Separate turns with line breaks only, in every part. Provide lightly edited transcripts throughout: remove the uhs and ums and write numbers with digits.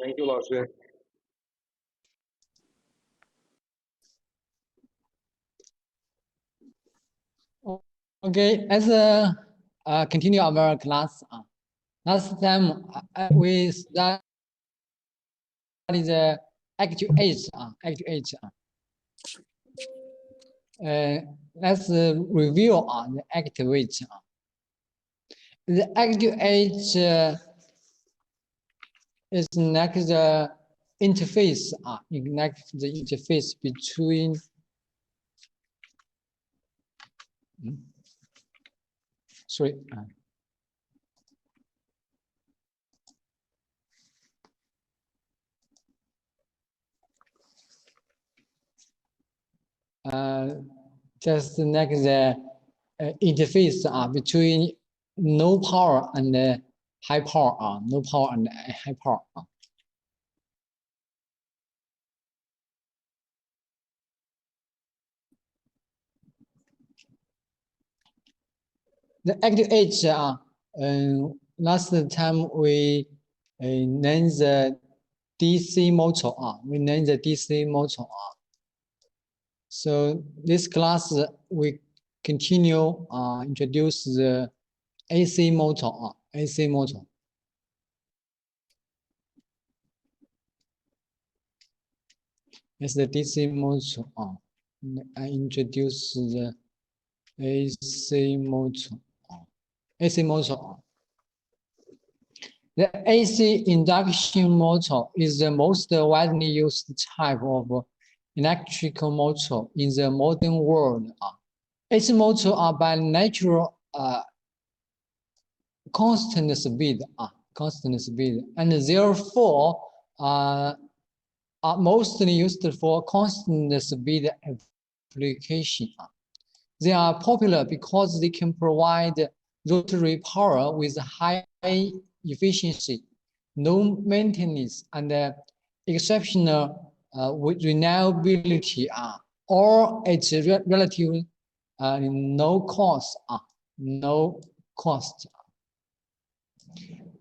Thank you, 老师。
Okay, let's continue our class. Last time we studied the actuator. Let's review the actuator. The actuator is like the interface. Like the interface between. Sorry. Just like the interface between no power and high power. No power and high power. The actuator, last time we learned the DC motor. We learned the DC motor. So this class we continue introduce the AC motor. AC motor. It's the DC motor. I introduce the AC motor. AC motor. The AC induction motor is the most widely used type of electrical motor in the modern world. AC motors are by nature constant speed, and therefore are mostly used for constant speed application. They are popular because they can provide rotary power with high efficiency, low maintenance, and exceptional reliability, or at relative no cost.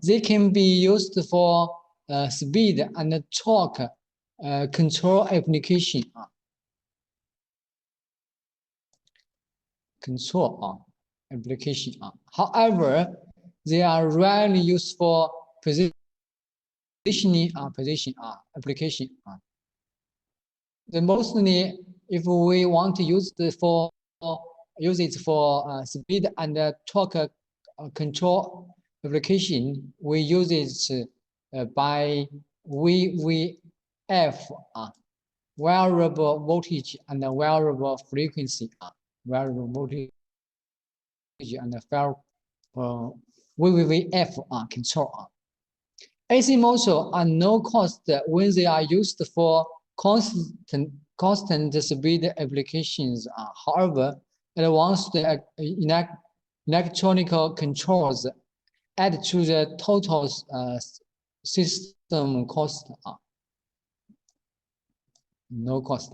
They can be used for speed and torque control application. However, they are rarely used for positioning application. The mostly, if we want to use it for speed and torque control application, we use it by VVF, variable voltage and variable frequency. Variable voltage and VVF control. AC motors are no cost when they are used for constant speed applications. However, advanced electronic controls add to the total system cost. No cost.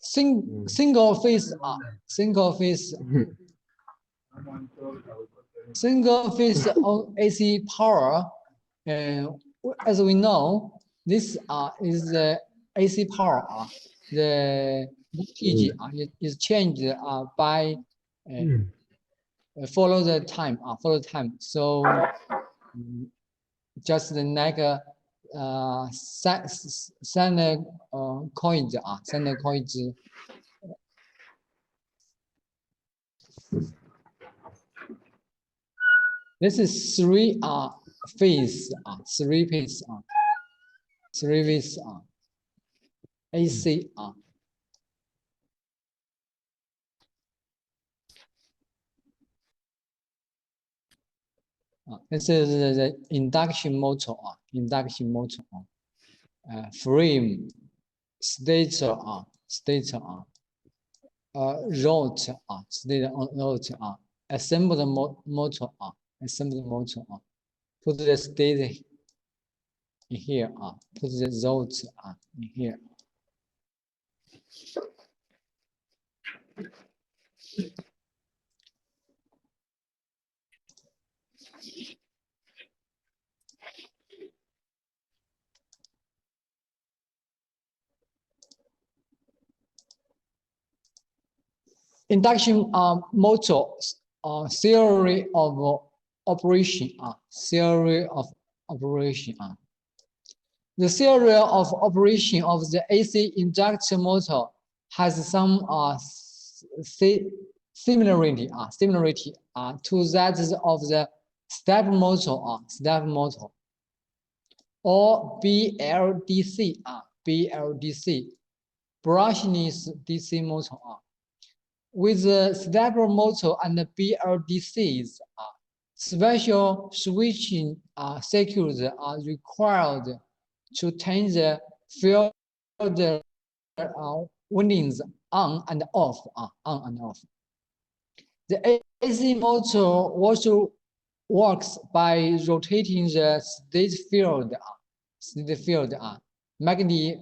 Single phase AC power. As we know, this is the AC power. The voltage is changed by follow the time. So just like sine coils. This is three phase AC. This is the induction motor. Frame, stator, rod, assembled motor, Put the stator in here. Put the rod in here. Induction motor theory of operation. Theory of operation. The theory of operation of the AC induction motor has some similarity to that of the step motor, or BLDC, brushless DC motor. With the stepper motor and the BLDCs, special switching circuits are required to turn the field windings on and off. The AC motor also works by rotating the state field, magnetic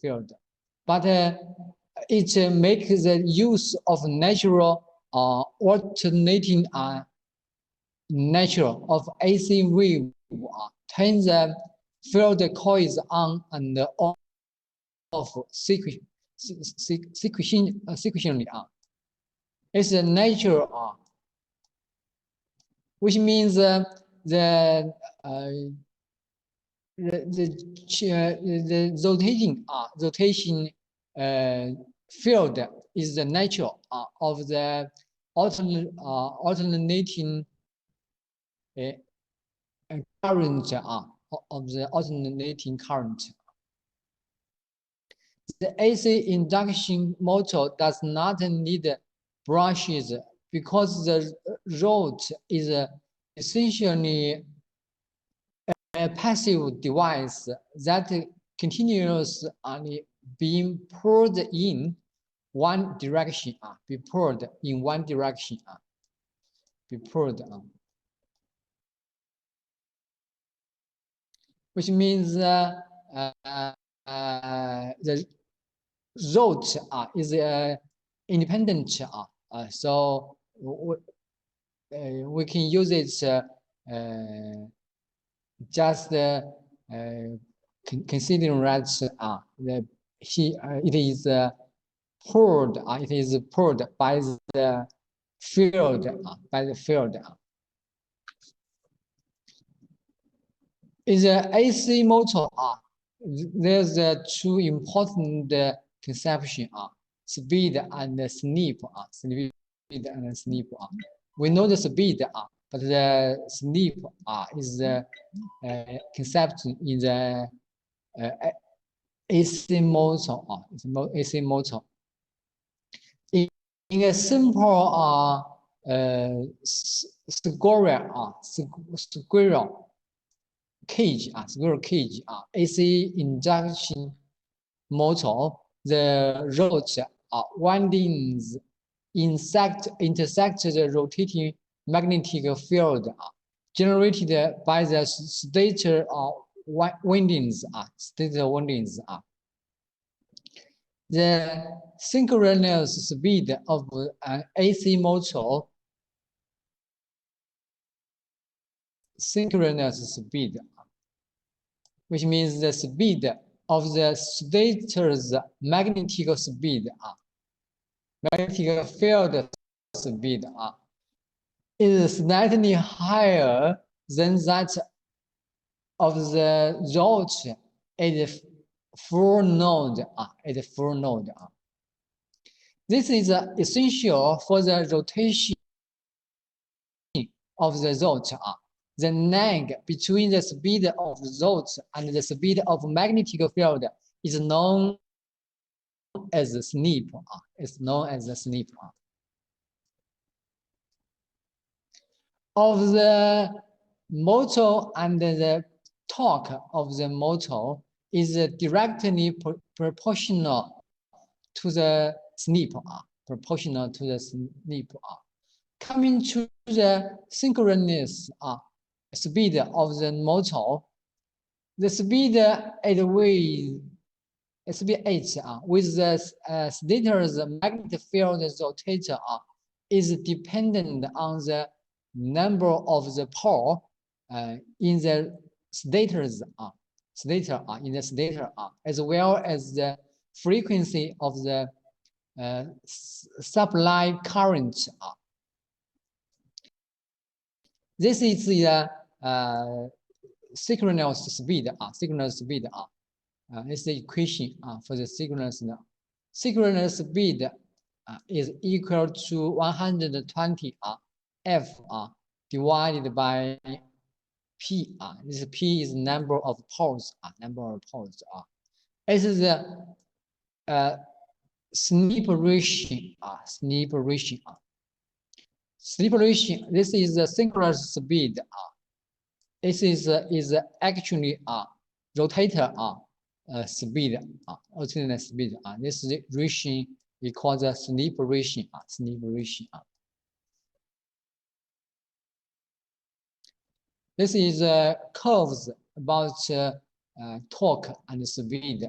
field, but it makes the use of natural alternating nature of AC wave turn the field coils on and off sequentially. It's a nature, which means the rotation field is the nature of the alternating current of the alternating current. The AC induction motor does not need brushes because the rod is essentially a passive device that continuously being pulled in one direction. Which means the rod is independent, so we can use it just considering that it is pulled by the field In the AC motor, there's two important conception, speed and sleep. We know the speed, but the sleep is the concept in the AC motor. AC motor. In a simple squirrel cage, AC induction motor, the rods windings intersect the rotating magnetic field generated by the stator windings. The synchronous speed of an AC motor, which means the speed of the stator's magnetic speed, magnetic field speed, is slightly higher than that of the rod at full node. This is essential for the rotation of the rod. The lag between the speed of the rod and the speed of magnetic field is known as the sleep. Of the motor and the torque of the motor is directly proportional to the sleep. Coming to the synchronous speed of the motor, the speed at speed h with the stator's magnetic field rotator is dependent on the number of the pole in the stator, as well as the frequency of the supply current. This is the synchronous speed. Synchronous speed. It's the equation for the synchronous. Synchronous speed is equal to 120 F divided by P. This P is number of poles. Number of poles. This is the sleep ratio. Sleep ratio. Sleep ratio. This is the synchronous speed. This is actually rotator speed. Alternate speed. This ratio we call the sleep ratio. Sleep ratio. This is curves about torque and speed.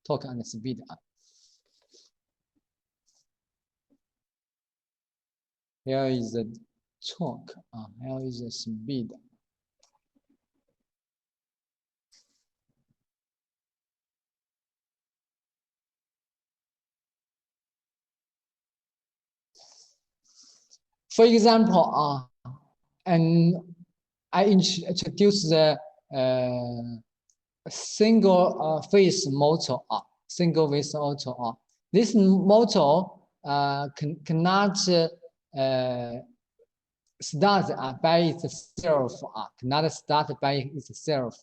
Torque and speed. Here is the torque. Here is the speed. For example, and I introduce the single phase motor. Single phase motor. This motor cannot start by itself. Cannot start by itself.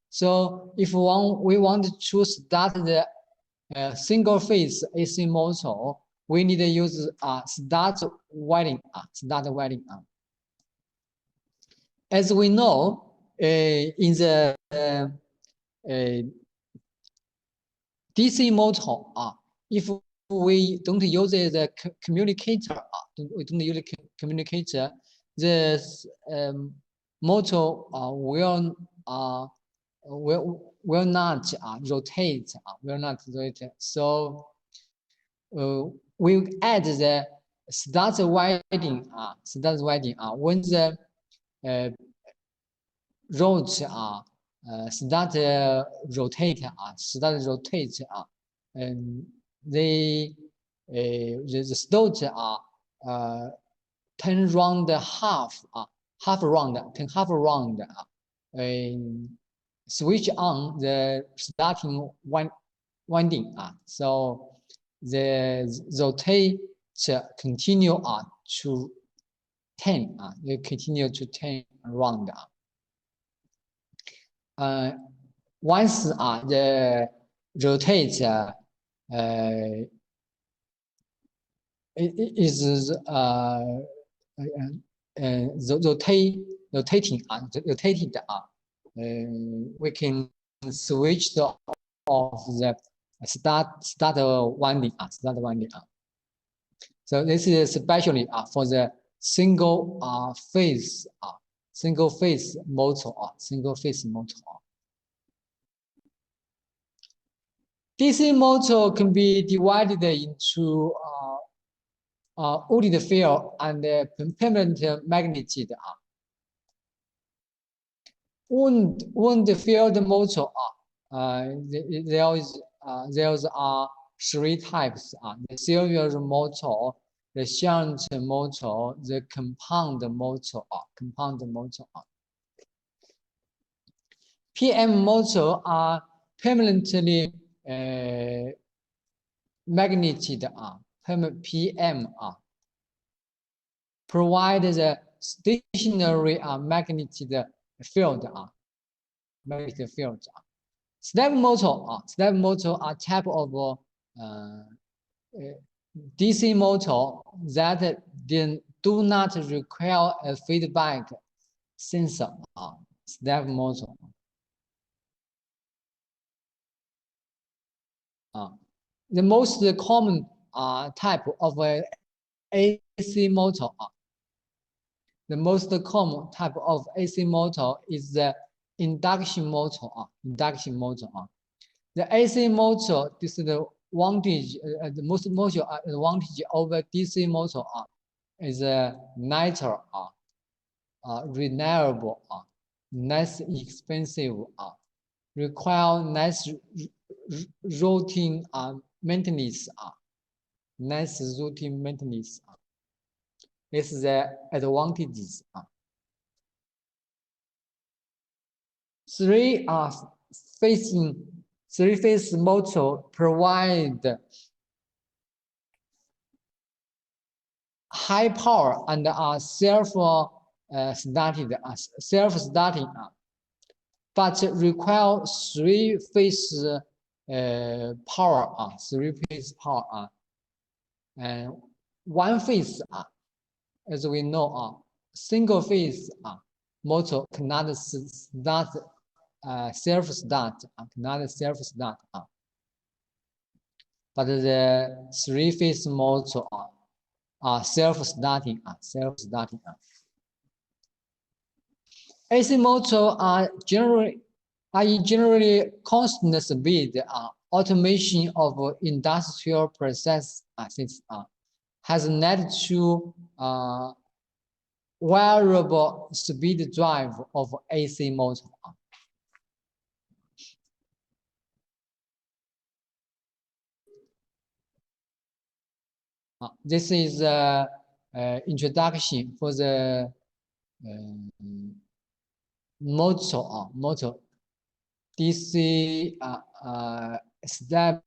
So if we want to start the single phase AC motor, we need to use start winding. Start winding. As we know, in the DC motor, if we don't use the communicator, we don't use the communicator, the motor will not rotate. Will not rotate. So we add the start winding. Start winding. When the rods start rotate. Start rotate. And the slot turn round half round, turn half round, switch on the starting winding. So the rotator continue to turn. They continue to turn around. Once the rotator is rotating, we can switch off the start winding. Start winding. So this is especially for the single phase motor. Single phase motor. DC motor can be divided into wounded field and permanent magnetic. Wound field motor. There are three types. The serial motor, the shunt motor, the compound motor. Compound motor. PM motor are permanently magnetic. PM provide the stationary magnetic field. Magnetic field. Step motor are type of DC motor that do not require a feedback sensor. Step motor. The most common type of AC motor. The most common type of AC motor is the induction motor. Induction motor. The AC motor, this is the advantage. The most advantage over DC motor is lighter, reliable, less expensive. require nice routine maintenance. Nice routine maintenance. This is the advantages. Three-phase motor provide high power and are self-starting, but require three-phase power. Three-phase power. And one phase, as we know, single-phase motor cannot start self-start, cannot self-start. But the three-phase motor are self-starting, AC motor are in generally constant speed. Automation of industrial process has led to variable speed drive of AC motor. This is introduction for the motor DC step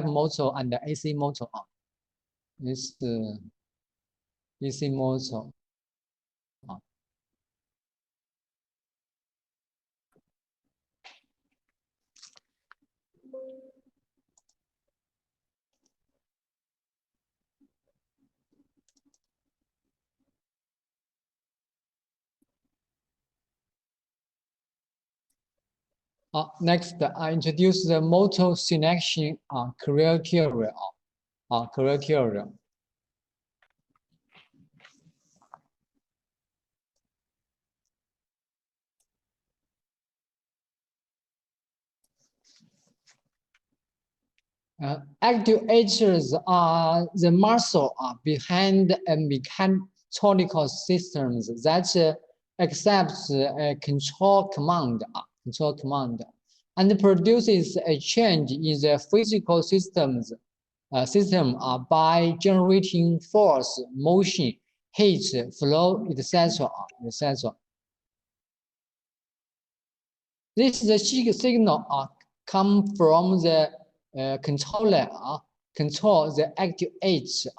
motor and the AC motor. This DC motor. Next, I introduce the motor selection criteria. Actuators are the muscle behind a mechanical systems that accepts a control command, and produces a change in the physical system by generating force, motion, heat, flow, etc. This signal come from the controller control the actuator.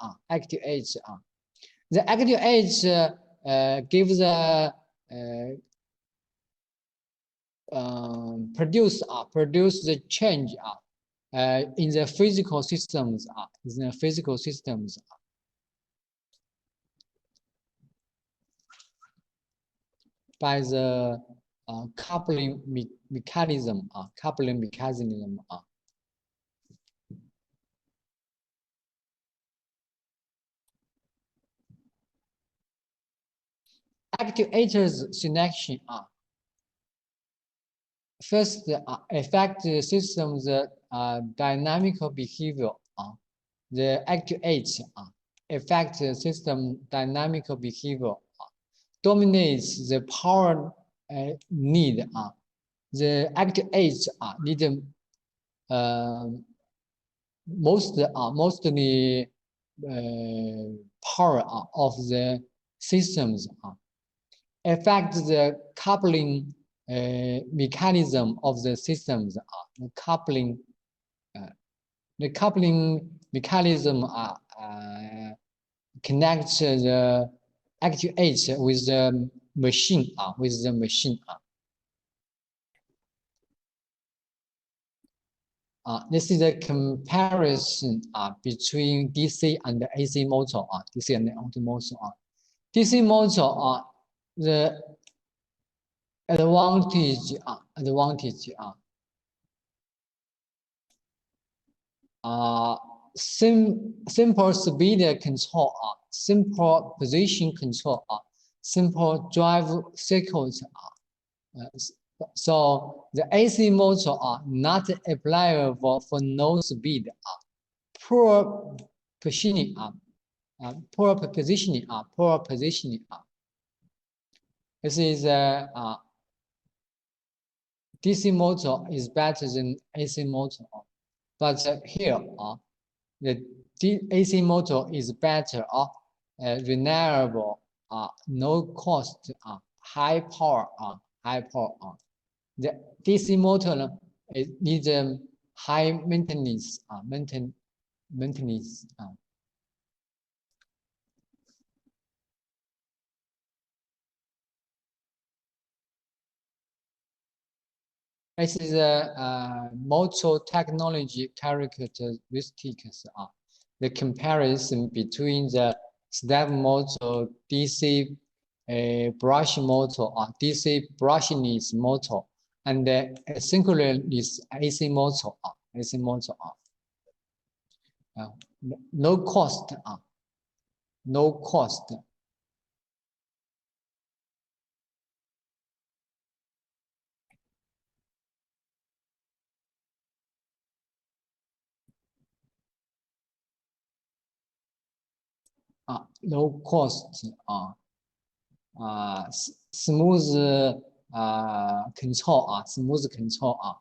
The actuator gives the produce the change in the physical systems. By the coupling mechanism. Actuators selection first affect the system's dynamical behavior. The actuator affect the system dynamical behavior, dominates the power need. The actuators need mostly power of the systems. Affect the coupling mechanism of the systems. The coupling mechanism connects the actuator with the machine. This is a comparison between DC and the AC motor. DC and AC motor. DC motor, the advantage simple speed control, simple position control, simple drive cycles. So the AC motor are not applicable for no speed. Poor positioning. This is DC motor is better than AC motor. But here, the AC motor is better, reliable, no cost, high power, high power. The DC motor it needs high maintenance, maintenance. This is a motor technology characteristics. The comparison between the step motor, DC brush motor, DC brushless motor, and the synchronous AC motor. AC motor. No cost. No cost. No cost. Smooth control. Smooth control.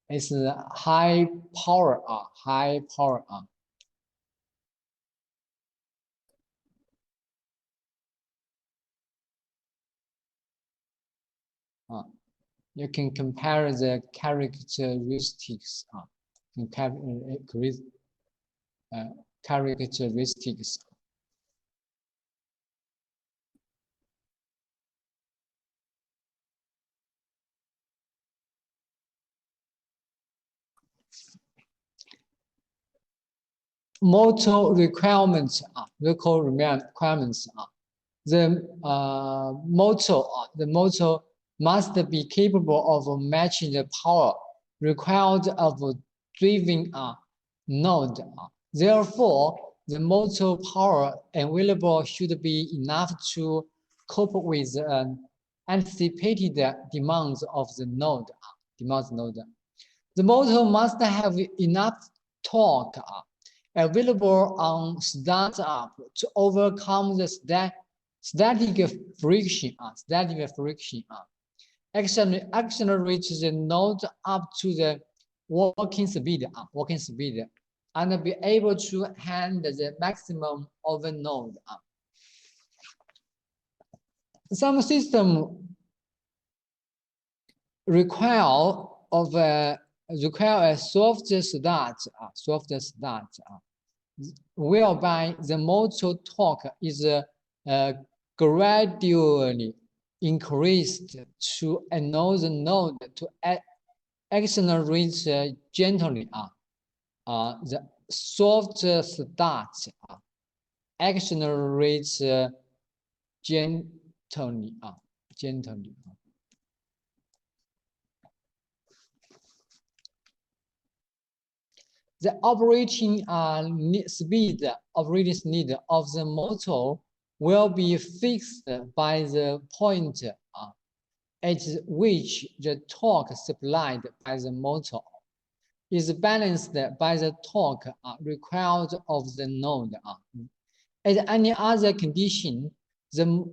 It's high power. High power. You can compare the characteristics. Characteristics. Motor requirements. Local requirements. The motor must be capable of matching the power required of a driving node. Therefore, the motor power available should be enough to cope with anticipated demands of the node. The motor must have enough torque available on startup to overcome the static friction. Accelerate the node up to the working speed, and be able to handle the maximum of a node. Some system require a soft start, whereby the motor torque is gradually increased to allow the node to accelerate gently. The soft start accelerates gently. The operating speed of the motor will be fixed by the point at which the torque supplied by the motor is balanced by the torque required of the node. At any other condition, the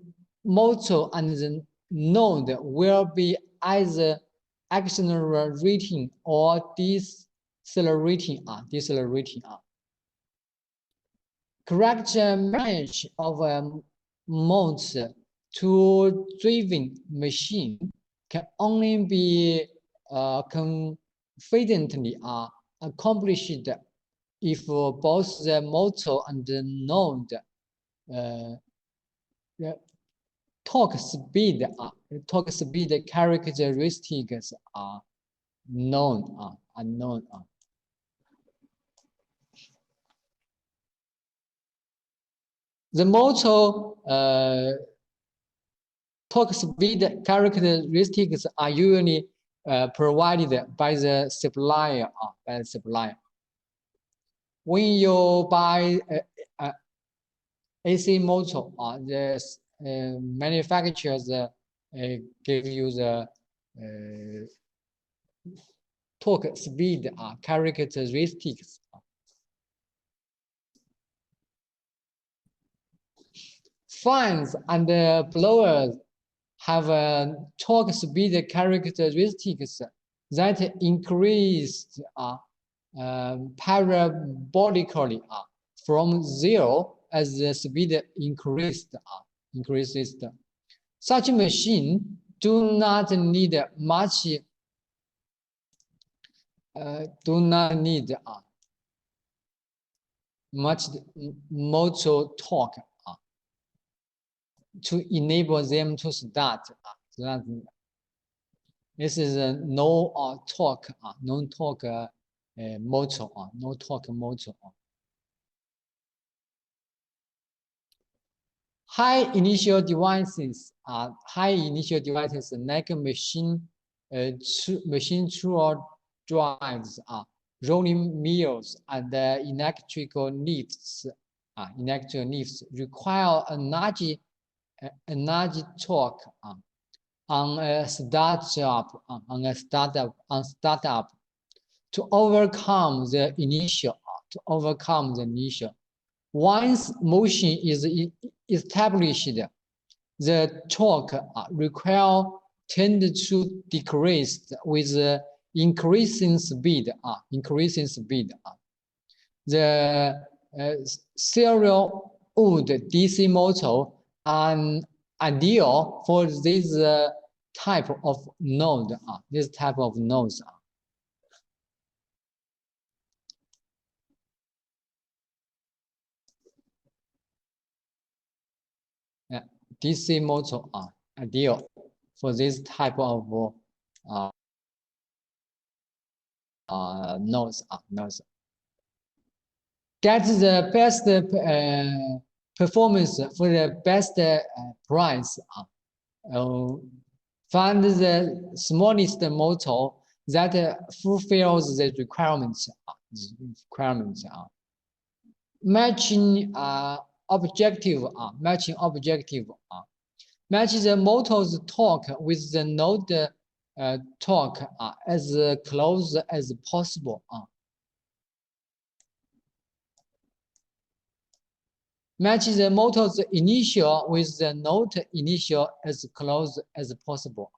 motor and the node will be either accelerating or decelerating. Correct match of modes to driving machine can only be confidently accomplished if both the motor and the node the torque speed characteristics are known. The motor torque speed characteristics are usually provided by the supplier. When you buy AC motor, the manufacturers give you the torque speed characteristics. Fans and blowers have torque speed characteristics that increased parabolically from zero as the speed increases. Such machines do not need much much motor torque to enable them to start. This is a no torque motor, no torque motor. High initial devices like machine tool drives, rolling mills, and electrical lifts. Require a large torque on startup to overcome the initial. Once motion is established, the torque required tend to decrease with increasing speed. The serial wood DC motor are ideal for this type of node. DC motor are ideal for this type of nodes. Get the best performance for the best price. Find the smallest motor that fulfills the requirements. Matching objective. Match the motor's torque with the node torque as close as possible. Match the motor's initial with the node initial as close as possible.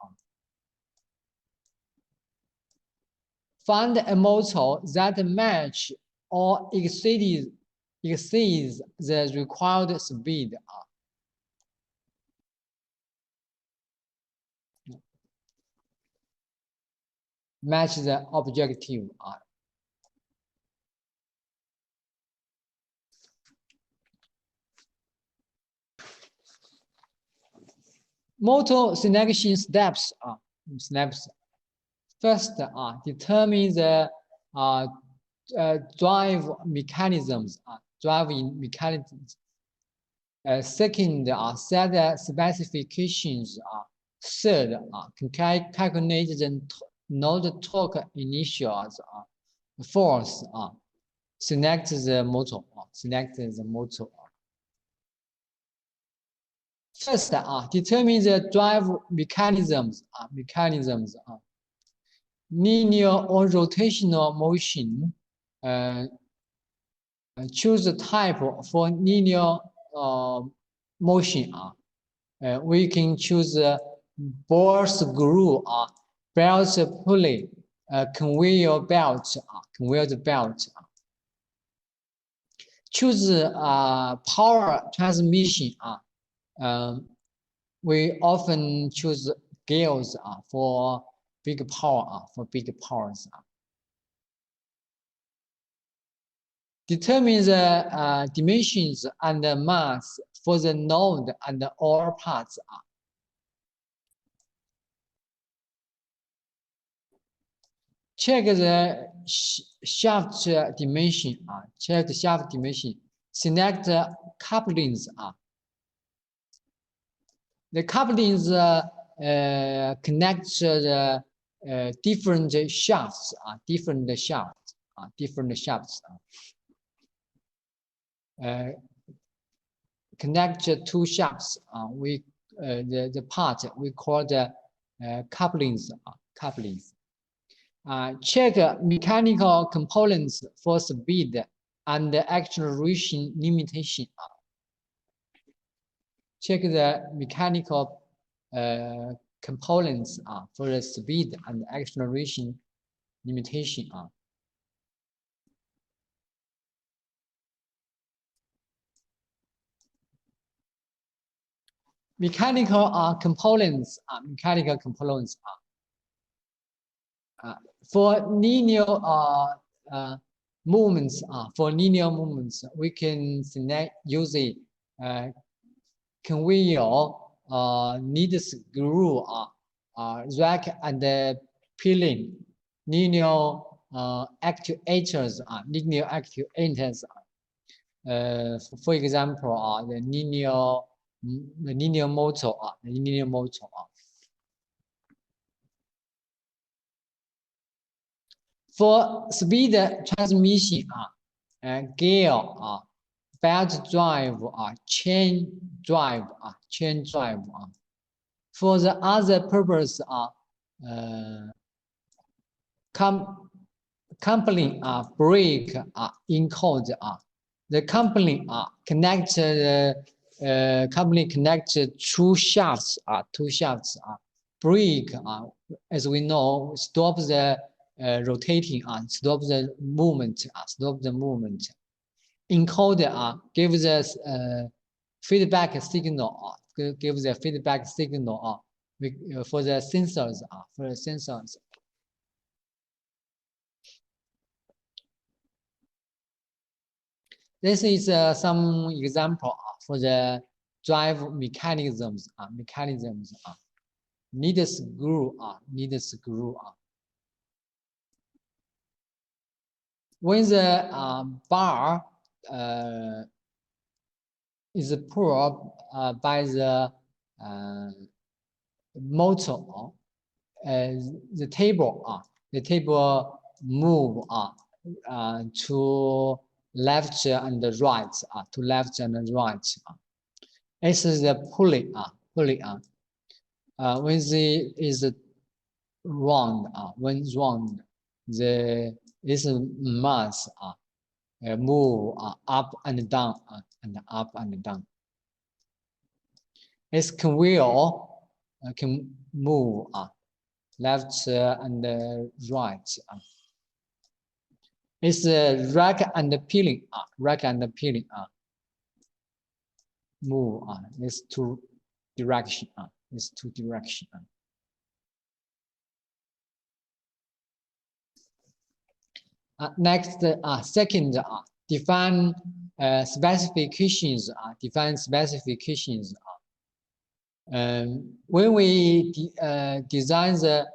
Find a motor that match or exceeds the required speed. Match the objective. Motor selection steps. First, determine the drive mechanisms. Second, set the specifications. Third, calculate the node torque initials. Fourth, select the motor. First, determine the drive mechanisms. Linear or rotational motion. Choose the type for linear motion. We can choose ball screw, belt pulley, conveyor belt. Choose power transmission. We often choose gears for big power. Determine the dimensions and the mass for the node and all parts. Check the shaft dimension. Select couplings. The couplings connect the different shafts. Connect two shafts. The part we call the couplings. Check mechanical components for speed and acceleration limitation. Check the mechanical components for the speed and acceleration limitation mechanical components for linear movements we can select using conveyor needle screw rack and peeling linear actuators for example the linear motor for speed transmission gear belt drive chain drive for the other purpose coupling brake encode the coupling connect two shafts brake as we know stop the rotating stop the movement encoder gives us feedback signal gives a feedback signal for the sensors This is some example for the drive mechanisms needle screw when the bar is pulled by the motor the table move to left and right This is the pulley when the is round when round this mass move up and down This conveyor can move left and right It's rack and peeling move It's two direction Next second define specifications when we design the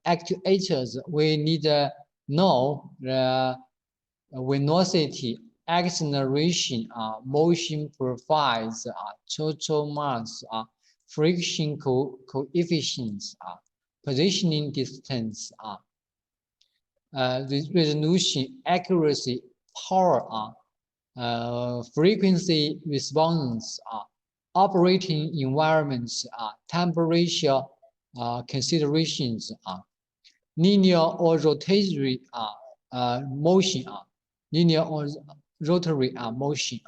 actuators we need to know the velocity acceleration motion profiles total mass friction coefficients positioning distance resolution accuracy power frequency response operating environments temperature considerations linear or rotatory motion linear or rotary motion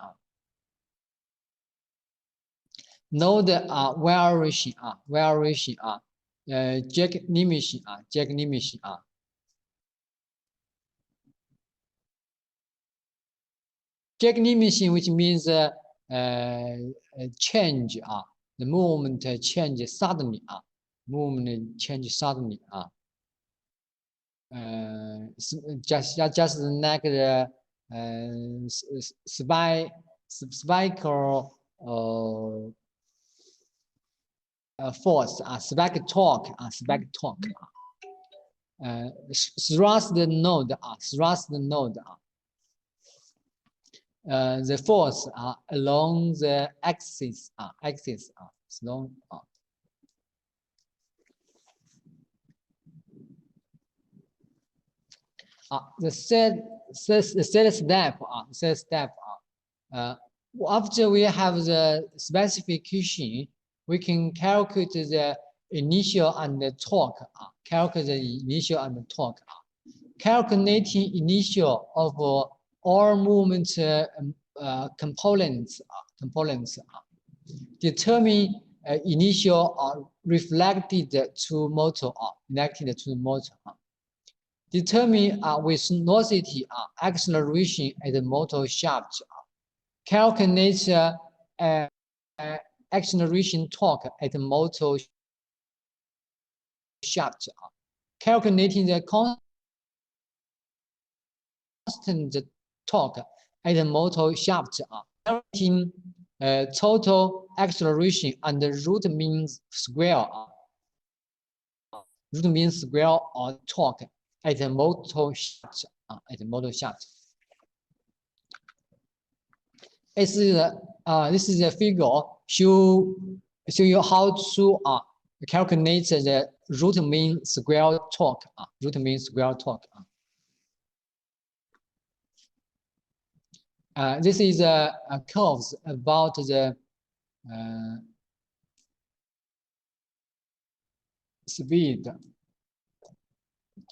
know the variation jack limitation jack limitation which means change the movement change suddenly just like the spiral force spike torque thrust node the force along the axis long the third step after we have the specification we can calculate the initial and the torque calculating initial of all movement components determine initial reflected to motor connected to the motor. Determine with velocity acceleration at the motor shaft. Calculate acceleration torque at the motor shaft. Calculating the constant torque at the motor shaft. Calculating total acceleration and the root mean square. Root mean square or torque at the motor shaft. At the motor shaft. This is a figure show you how to calculate the root mean square torque. Root mean square torque. This is a curves about the speed,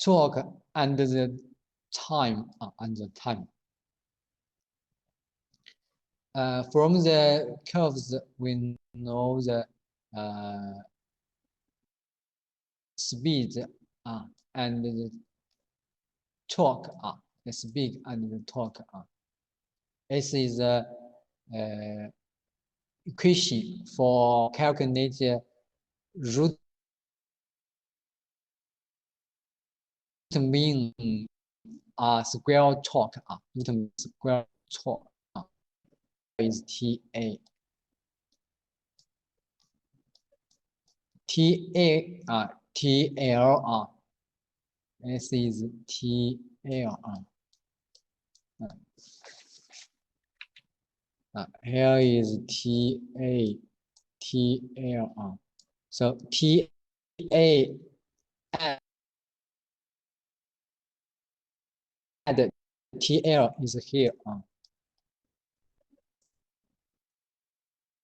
torque, and the time. From the curves, we know the speed and the torque. The speed and the torque. This is the equation for calculating root mean square torque. Root mean square torque is TA. TL. This is TL. Here is TA, TL. So TA and TL is here.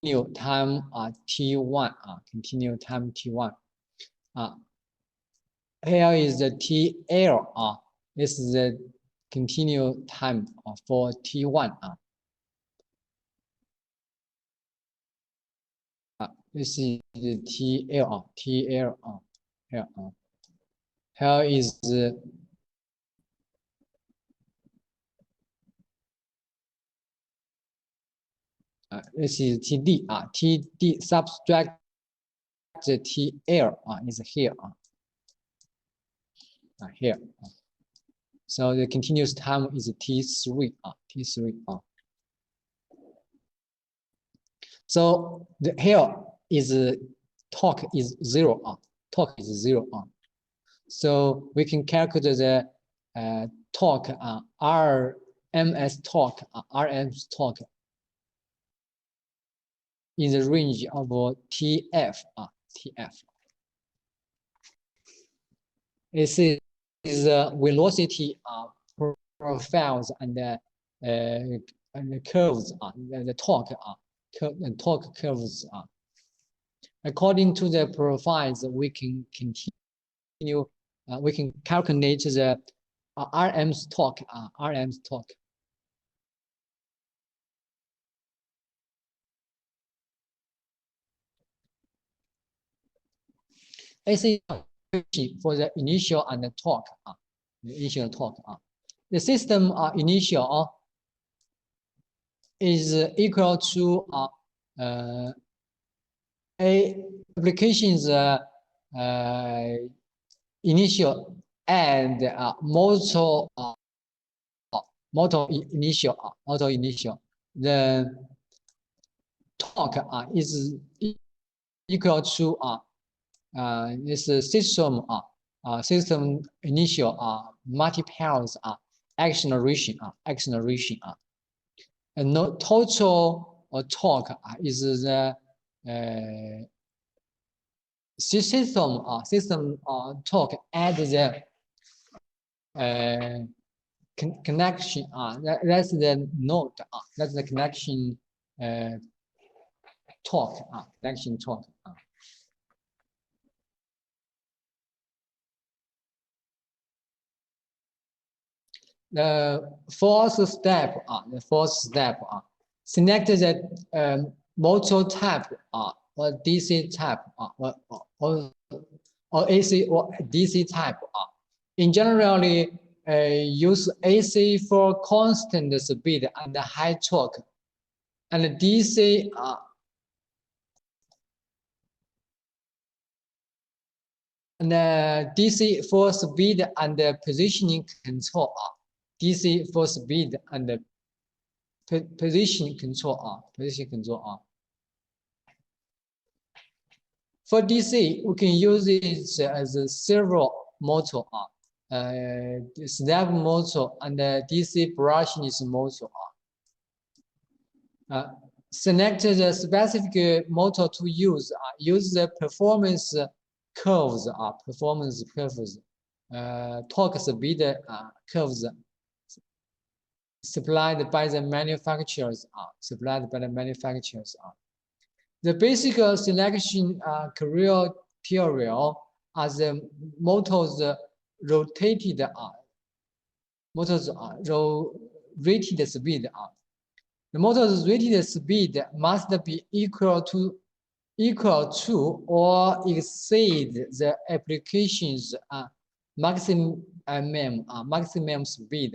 Continue time T1. Continue time T1. Here is the TL. This is the continue time for T1. This is the TL. TL. Here. Here is the this is TD. TD subtract the TL is here. Here. So the continuous time is T3. T3. So here is torque is 0. Torque is 0. So we can calculate the torque RMS torque. RMS torque in the range of TF. TF. This is velocity profiles and the curves. The torque. Torque curves. According to the profiles, we can continue. We can calculate the RMS torque. RMS torque. AC for the initial and the torque. The initial torque. The system initial is equal to applications initial and motor initial. Motor initial. The torque is equal to this system system initial multiplies acceleration. And no total torque is the system torque at the connection. That's the node. That's the connection torque. Connection torque. The fourth step, select the motor type or DC type, or AC or DC type. In generally, use AC for constant speed and high torque, and DC DC for speed and positioning control. DC for speed and position control. Position control. For DC, we can use it as a servo motor, snap motor, and DC brushless motor. Select the specific motor to use. Use the performance curves. Torque speed curves supplied by the manufacturers. The basic selection criteria are the motors rated speed. The motor's rated speed must be equal to or exceed the application's maximum speed.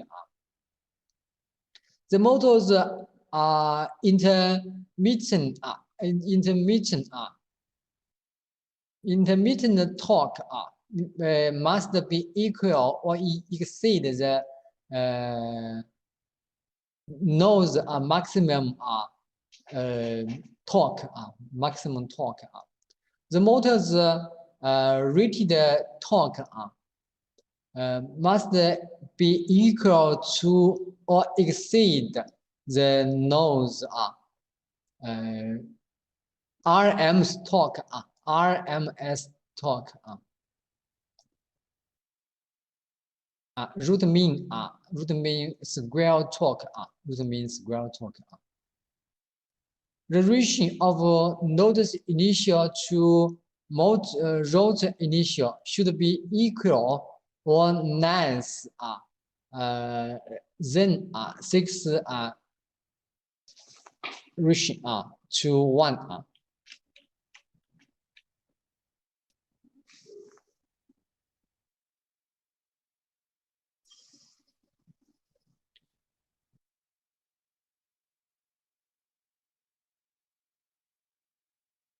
The motors are intermittent torque must be equal or exceed the nose maximum torque. The motor's rated torque must be equal to or exceed the nose RMS torque. Root mean square torque. The ratio of node's initial to rotor initial should be equal or less than 6 ratio to 1.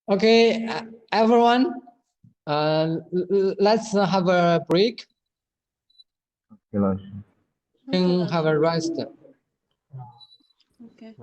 Okay, everyone, let's have a break and have a rest.
Okay.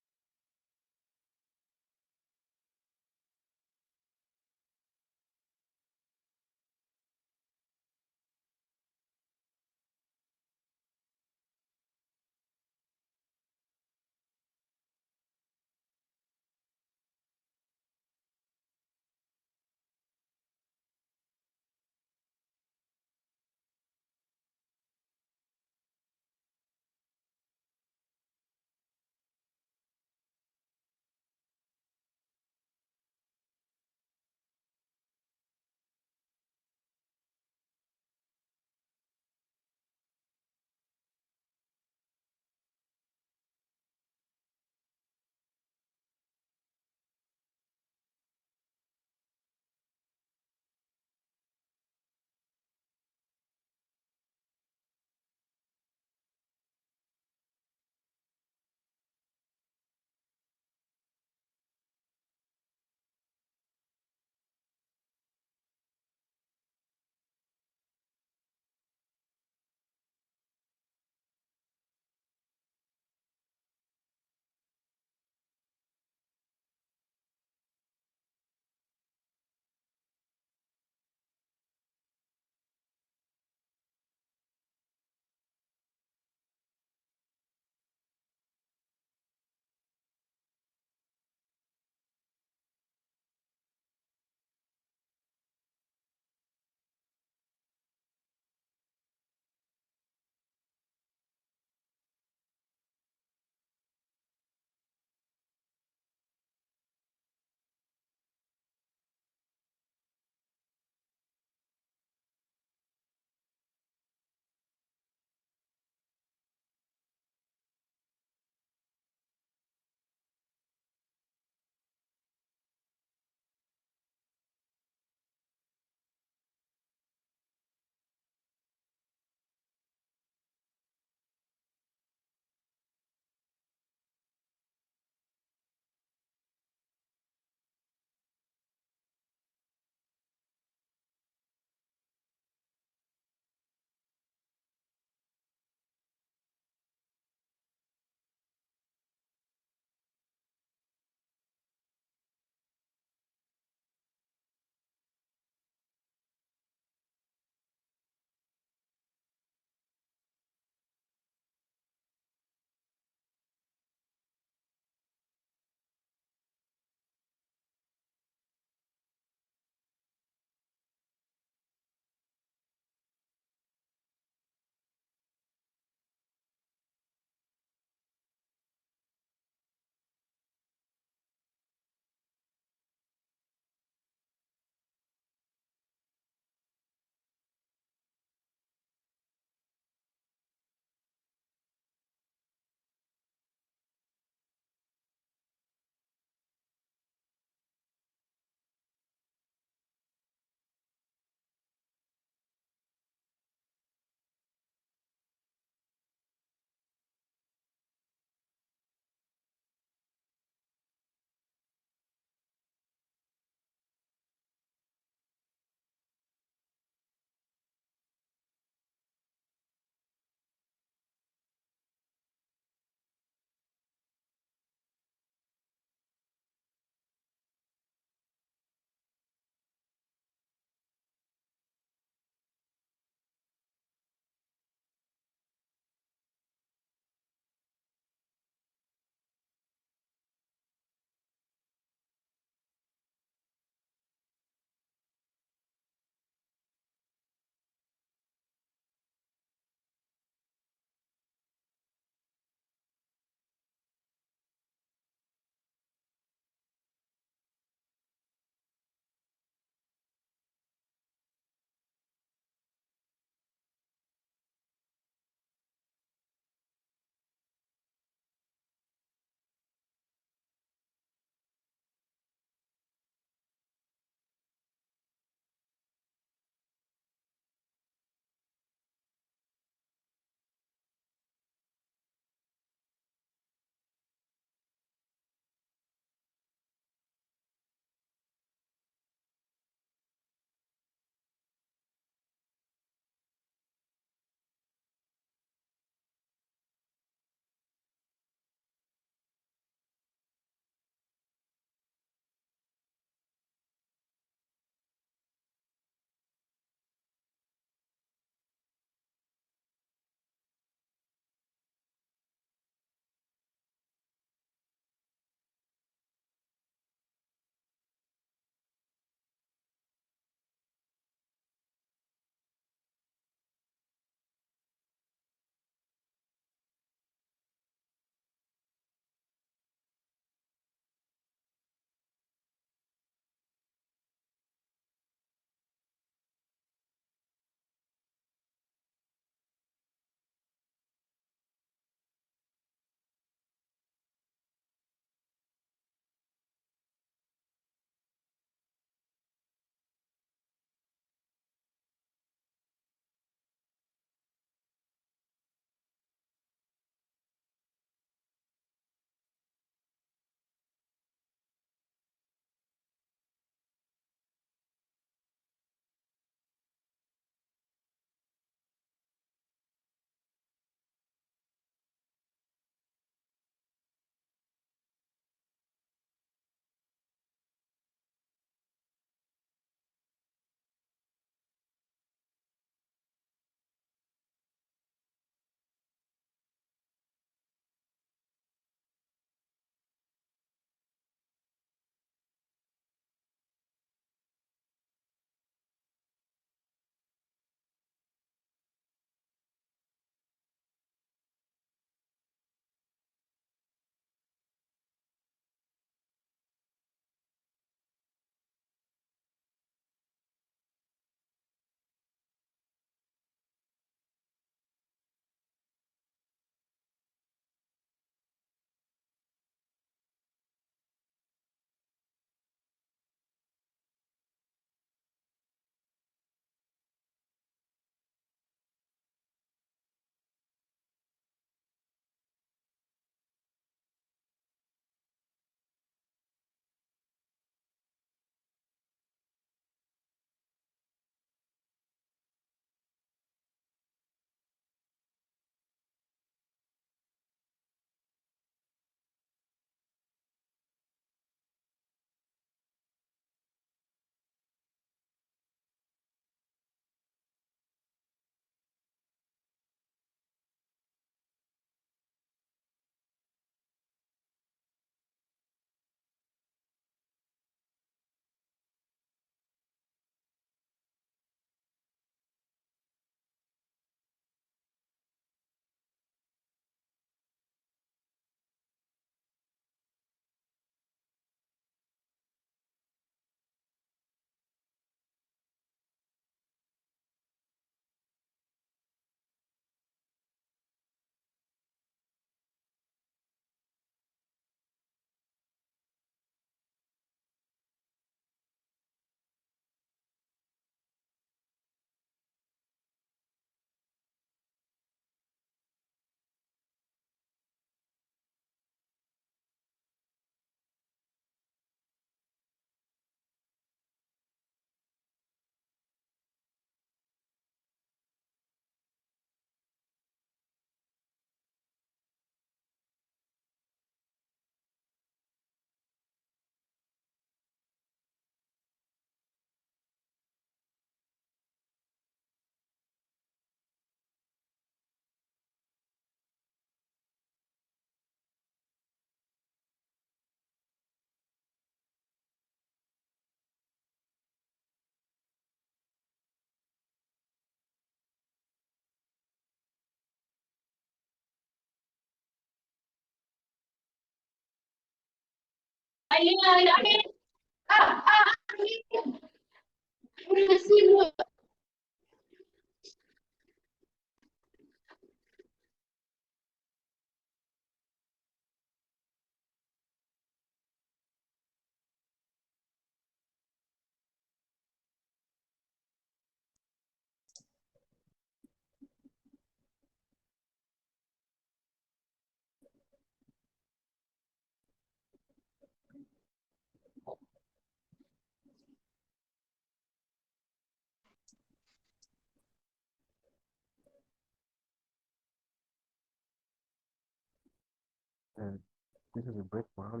This is a break for how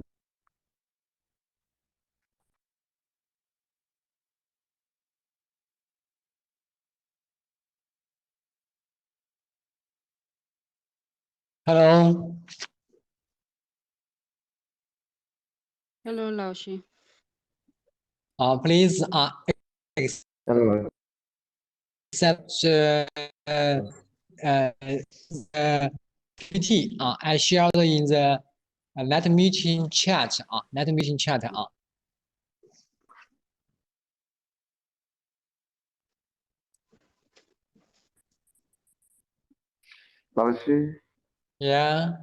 Hello.
Hello, 老师。
Please
Hello.
accept PPT I shared in the net meeting chat net meeting chat
老师
Yeah.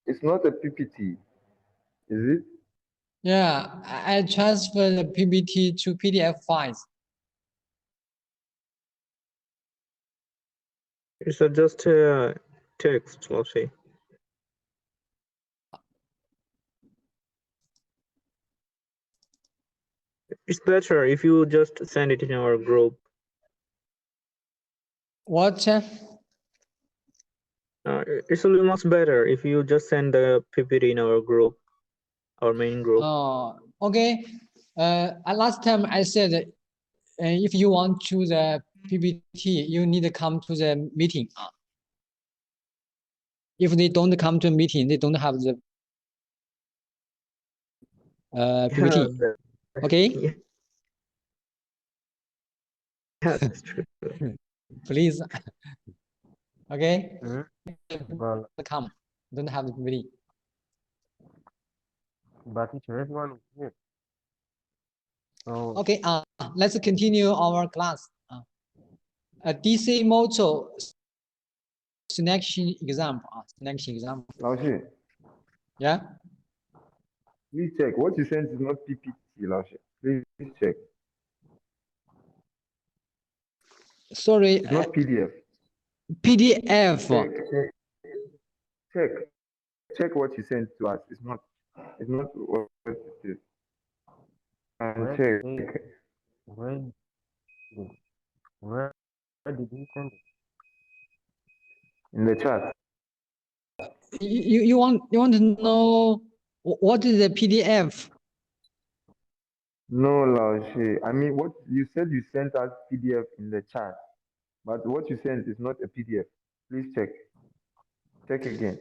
it's not a PPT, is it?
Yeah, I transfer the PPT to PDF files.
It's just a text, mostly. It's better if you just send it in our group.
What?
It's a little much better if you just send the PPT in our group, our main group.
Oh, okay. Last time I said, if you want to the PPT, you need to come to the meeting. If they don't come to a meeting, they don't have the PPT. Okay.
Yeah, that's true.
Please. Okay.
Well,
Come. Don't have the PPT.
but teacher, everyone is here. So
Okay. Let's continue our class. A DC motor selection example. Selection example.
老师
Yeah.
please check. What you sent is not PPT, 老师 please check.
Sorry.
It's not PDF.
PDF.
Check what you sent to us. It's not what it is. And check. Where did he send it? In the chat.
You want to know what is the PDF?
No, Laoshi. I mean, what you said you sent us PDF in the chat, but what you sent is not a PDF. Please check. Check again.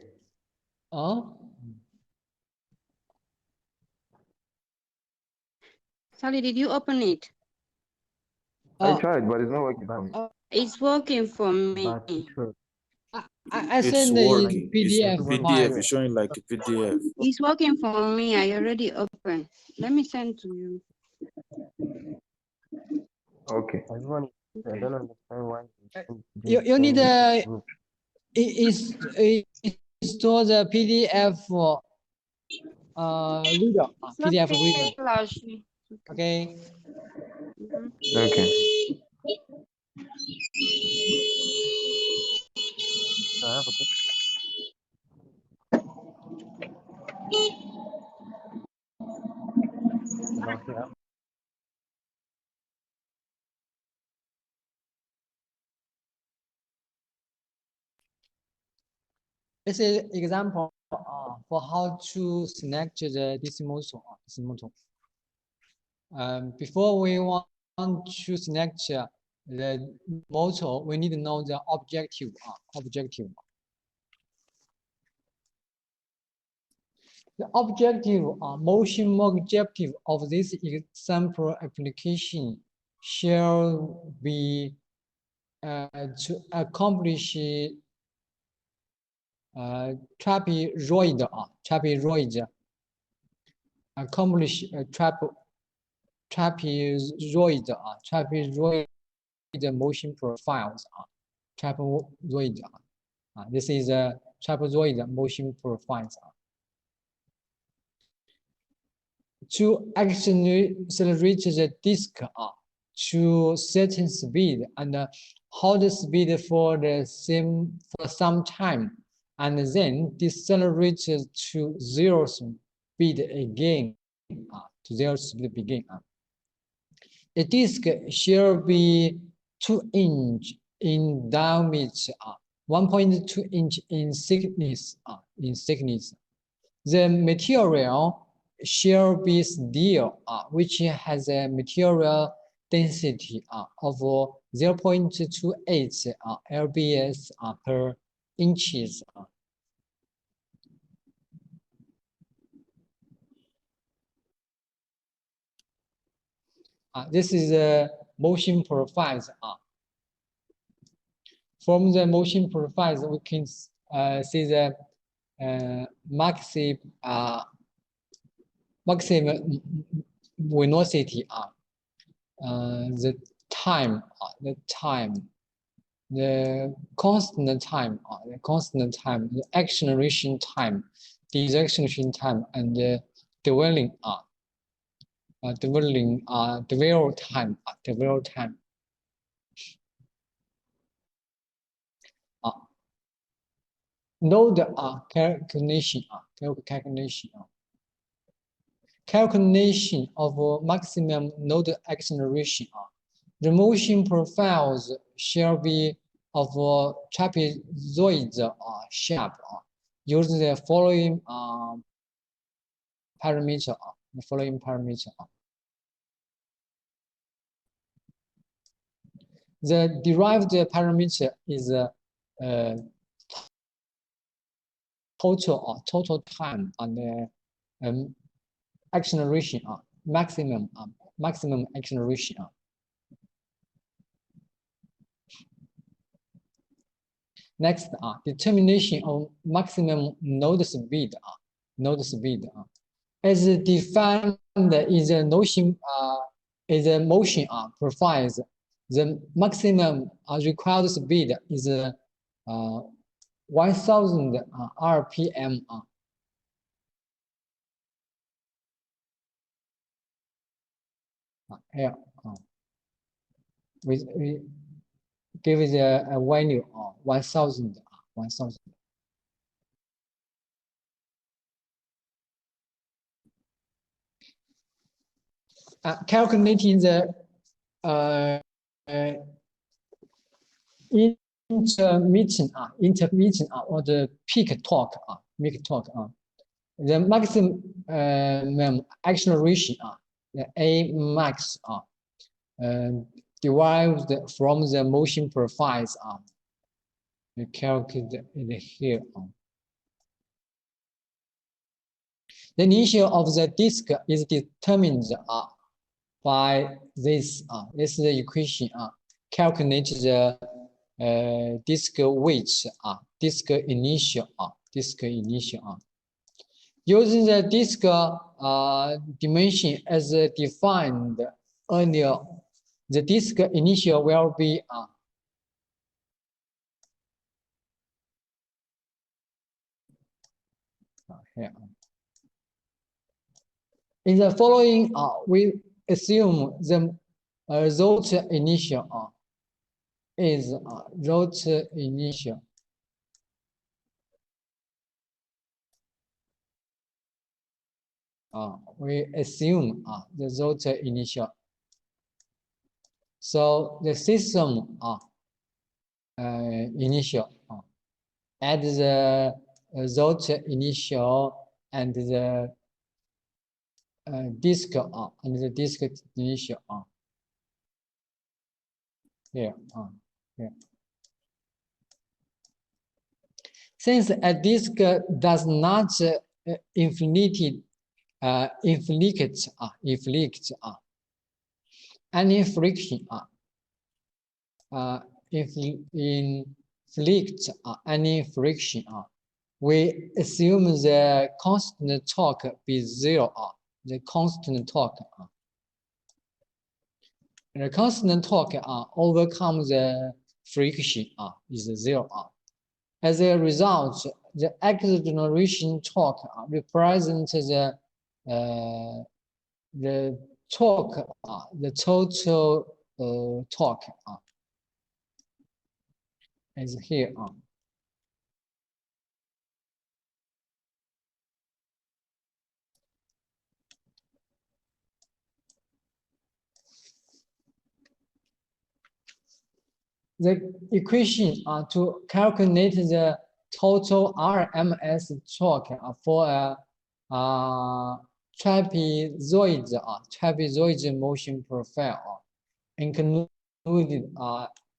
Oh.
Sally, did you open it?
I tried, but it's not working for me.
It's working for me.
But teacher,
I
It's
send the
working.
PDF
It's PDF.
file.
It's showing like a PDF.
It's working for me. I already opened. Let me send to you.
okay. Everyone, I
Okay.
don't understand why
You need install the PDF reader.
It's
PDF
okay,
reader.
老师.
Okay.
Okay. I have a question.
This is example for how to select the DC motor. Before we want to select the motor, we need to know the objective. The objective, motion objective of this example application shall be to accomplish trapezoid accomplish trapezoid motion profiles. Trapezoid. This is a trapezoid motion profiles. To accelerate the disk to certain speed and hold the speed for some time, and then decelerate to zero speed again. To zero speed again. A disk shall be 2 inch in diameter, 1.2 inch in thickness. The material shall be steel, which has a material density of 0.28 lbs per inches. This is the motion profiles. From the motion profiles, we can see the maximum velocity, the time, the constant time, the acceleration time, deceleration time, and the dwell time. Node calculation of maximum node acceleration. The motion profiles shall be of trapezoid shape using the following parameter. The derived parameter is total time and acceleration, maximum acceleration. Next, determination of maximum node speed. As defined in the motion profiles, the maximum required speed is 1000 RPM. Here, we give it a value of 1000. Calculating the intermittent or the peak torque. The maximum acceleration, the A max, derived from the motion profiles. We calculate it here. The initial of the disk is determined by this. This is the equation. Calculate the disk weight, disk initial. Using the disk dimension as defined earlier, the disk initial will be here. In the following, we assume the result initial is result initial. We assume the result initial. So the system initial add the result initial and the disk and the disk initial here. Since a disk does not inflict any friction, we assume the constant torque be zero. the constant torque. The constant torque overcomes the friction is 0. As a result, the acceleration torque represents the torque, the total torque is here. The equation to calculate the total RMS torque for a trapezoid motion profile included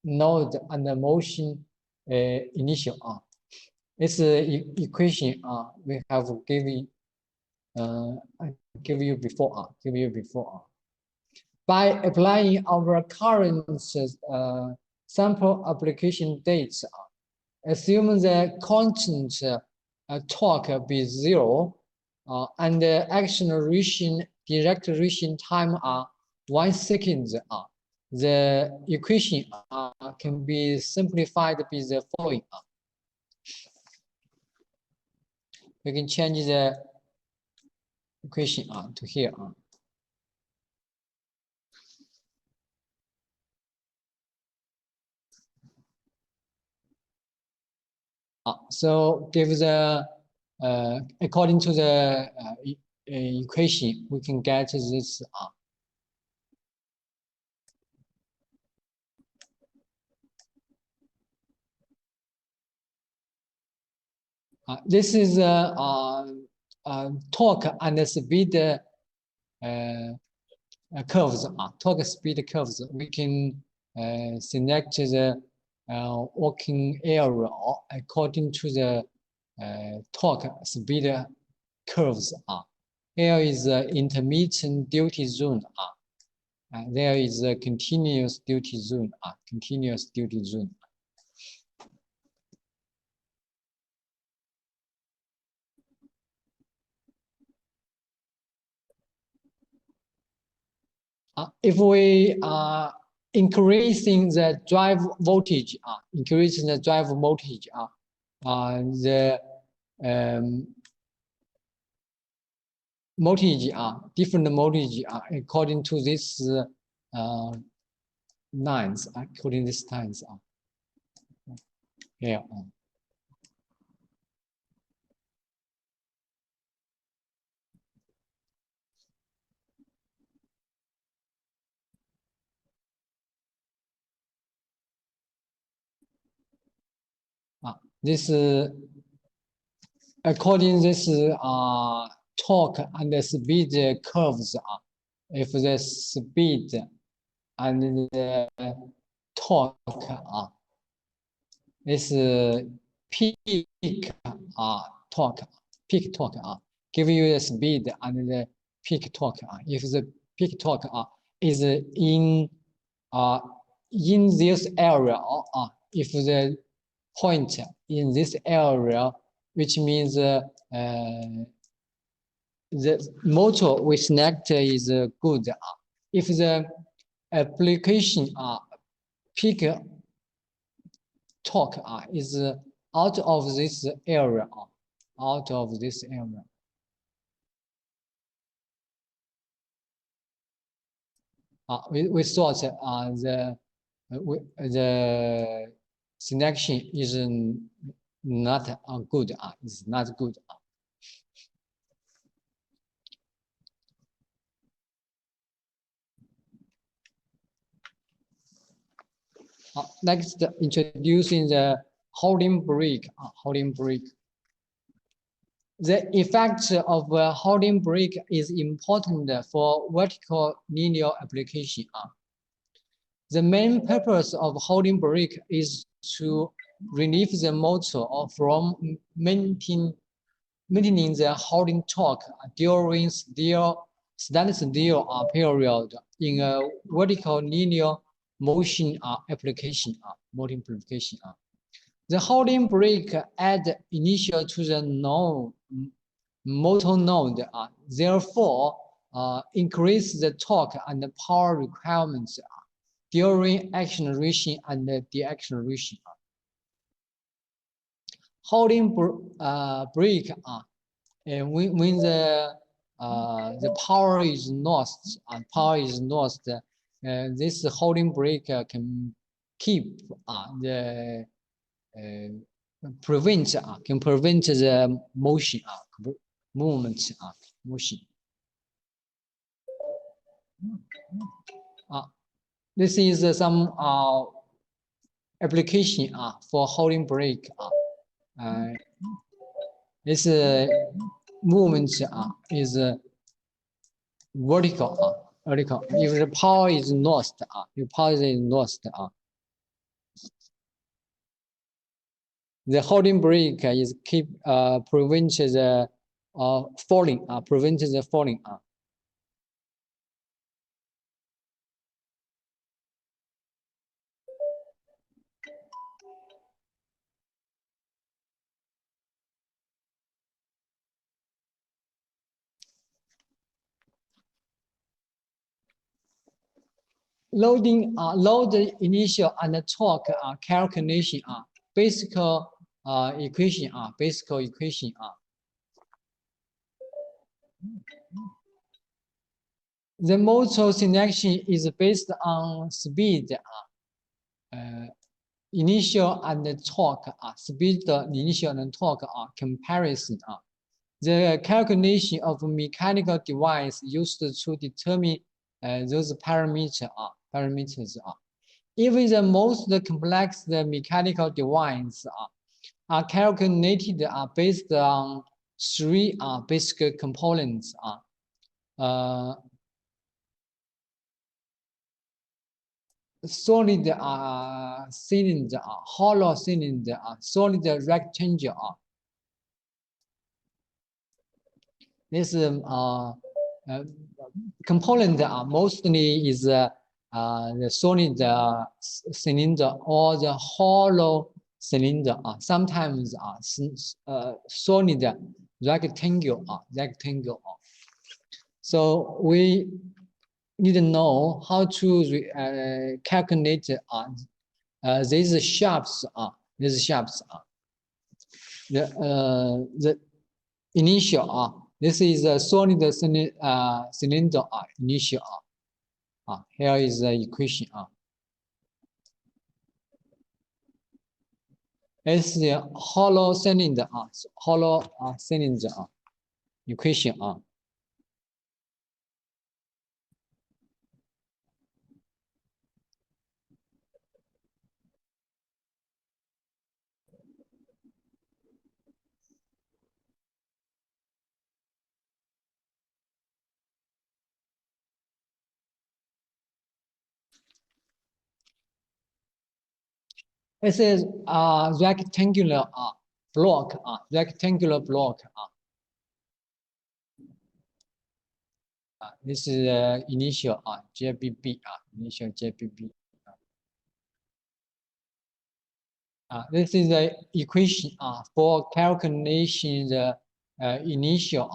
node and motion initial. This equation we have given give you before. By applying our current sample application dates, assume the constant torque be 0 and the acceleration direction time 1 second. The equation can be simplified by the following. We can change the equation to here. So give the according to the equation, we can get this. This is torque and the speed curves. Torque speed curves. We can select the working area according to the torque speed curves. Here is the intermittent duty zone. There is a continuous duty zone. Continuous duty zone. If we increasing the drive voltage, increasing the drive voltage, the voltage, different voltage according to this lines, according to these lines. Here. This according this torque and the speed curves. If the speed and the torque this peak torque, give you the speed and the peak torque. If the peak torque is in this area, if the point in this area, which means the motor we select is good. If the application peak torque is out of this area, we thought the selection is not good. It's not good. Next, introducing the holding brake. The effect of a holding brake is important for vertical linear application. The main purpose of holding brake is to relieve the motor from maintaining the holding torque during standstill period in a vertical linear motion application. The holding brake add initial to the motor node. Therefore, increase the torque and the power requirements during acceleration and deceleration. Holding brake when the power is lost, this holding brake can keep prevent the motion movement motion. This is some application for holding brake. This movement is vertical. Vertical. If the power is lost, the holding brake is prevent the falling. Prevents the falling. Load initial and torque calculation basic equation The motor selection is based on speed, initial and torque, speed, initial and torque comparison. The calculation of mechanical device used to determine those parameters. Even the most complex mechanical devices are calculated based on three basic components. Solid cylinder, hollow cylinder, solid rectangle. This component mostly is the solid cylinder or the hollow cylinder. Sometimes solid rectangle. So we need to know how to calculate these shapes. The initial. This is a solid cylinder initial. Here is the equation. It's the hollow cylinder. Equation. It is a rectangular block. This is initial JBB. Initial JBB. This is the equation for calculation the initial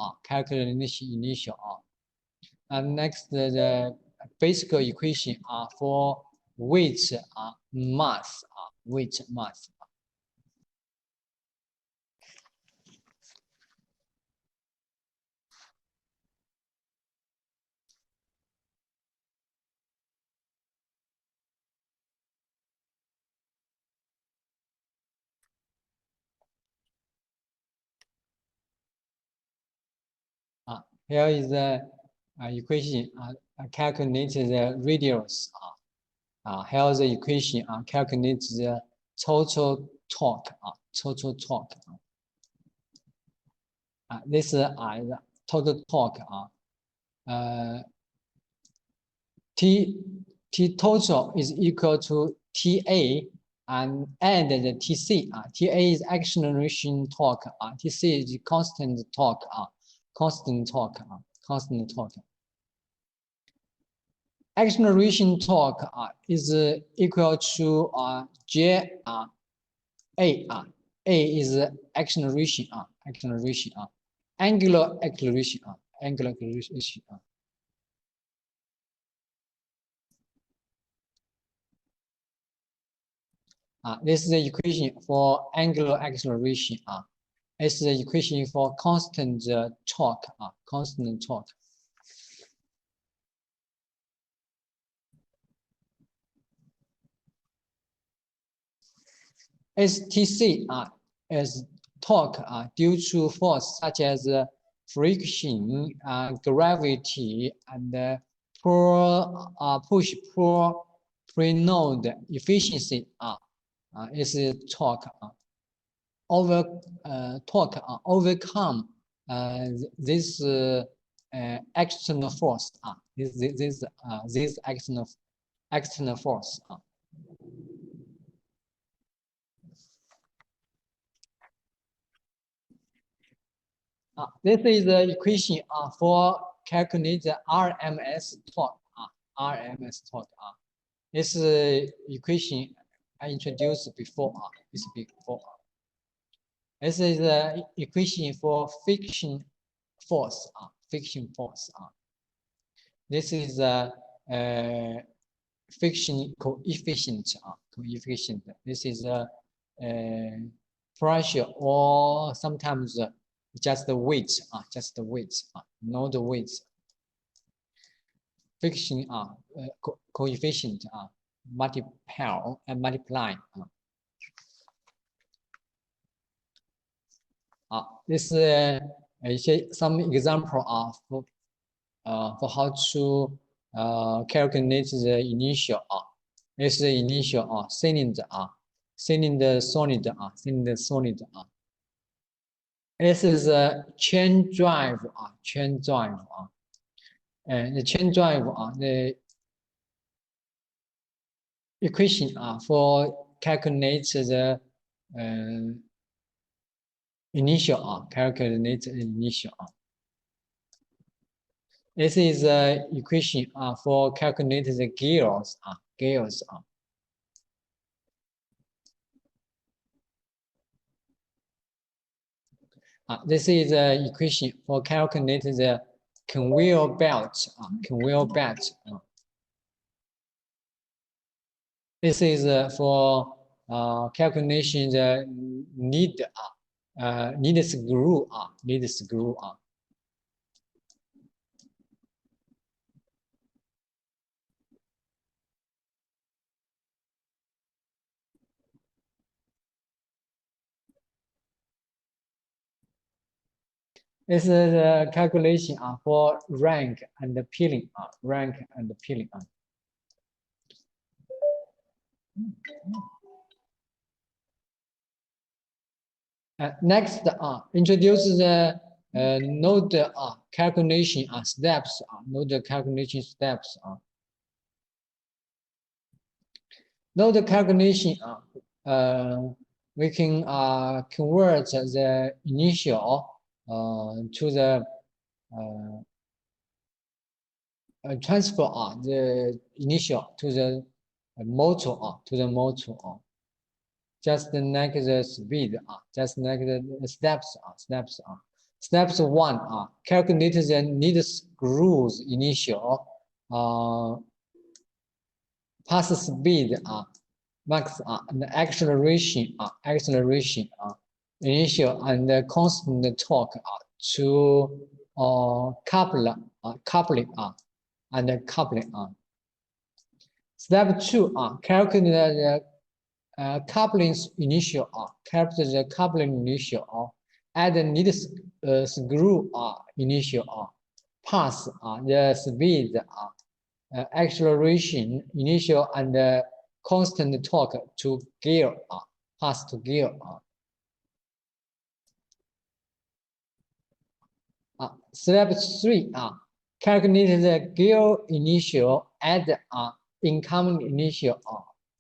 And next the basic equation for weight mass. Here is the equation calculate the radius. Here is the equation calculate the total torque. This is the total torque. T total is equal to TA and add the TC. TA is acceleration torque. TC is constant torque. Acceleration torque is equal to J. A is acceleration. Angular acceleration. This is the equation for angular acceleration. It's the equation for constant torque. Constant torque. STC is torque due to force such as friction, gravity, and push-pull preload efficiency. Is torque. Torque overcome this external force. This external force. This is the equation for calculate the RMS torque. RMS torque. This equation I introduced before. This is the equation for friction force. Friction force. This is the friction coefficient. Coefficient. This is pressure, or sometimes just the weight. Just the weight. Not the weight. Friction coefficient. Multiply and multiply. This is some example for how to calculate the initial. This is the initial cylinder. Cylinder solid. Cylinder solid. This is a chain drive. Chain drive. And the chain drive. The equation for calculate the initial. Calculate the initial. This is the equation for calculate the gears. Gears. This is the equation for calculate the conveyor belt. Conveyor belt. This is for calculation the need screw. Need screw. This is the calculation for rank and peeling. Rank and peeling. Next, introduce the node calculation steps. Node calculation steps. Node calculation. We can convert the initial to the transfer the initial to the motor. To the motor. Just like the speed. Just like the steps. Steps. Steps 1. Calculate the need screws initial. Pass speed. Max and acceleration. Acceleration. Initial and constant torque to coupling and coupling. Step 2. Calculate the coupling initial. Calculate the coupling initial. Add the need screw initial. Pass the speed, acceleration initial and constant torque to gear. Pass to gear. Step 3. Calculate the gear initial. Add incoming initial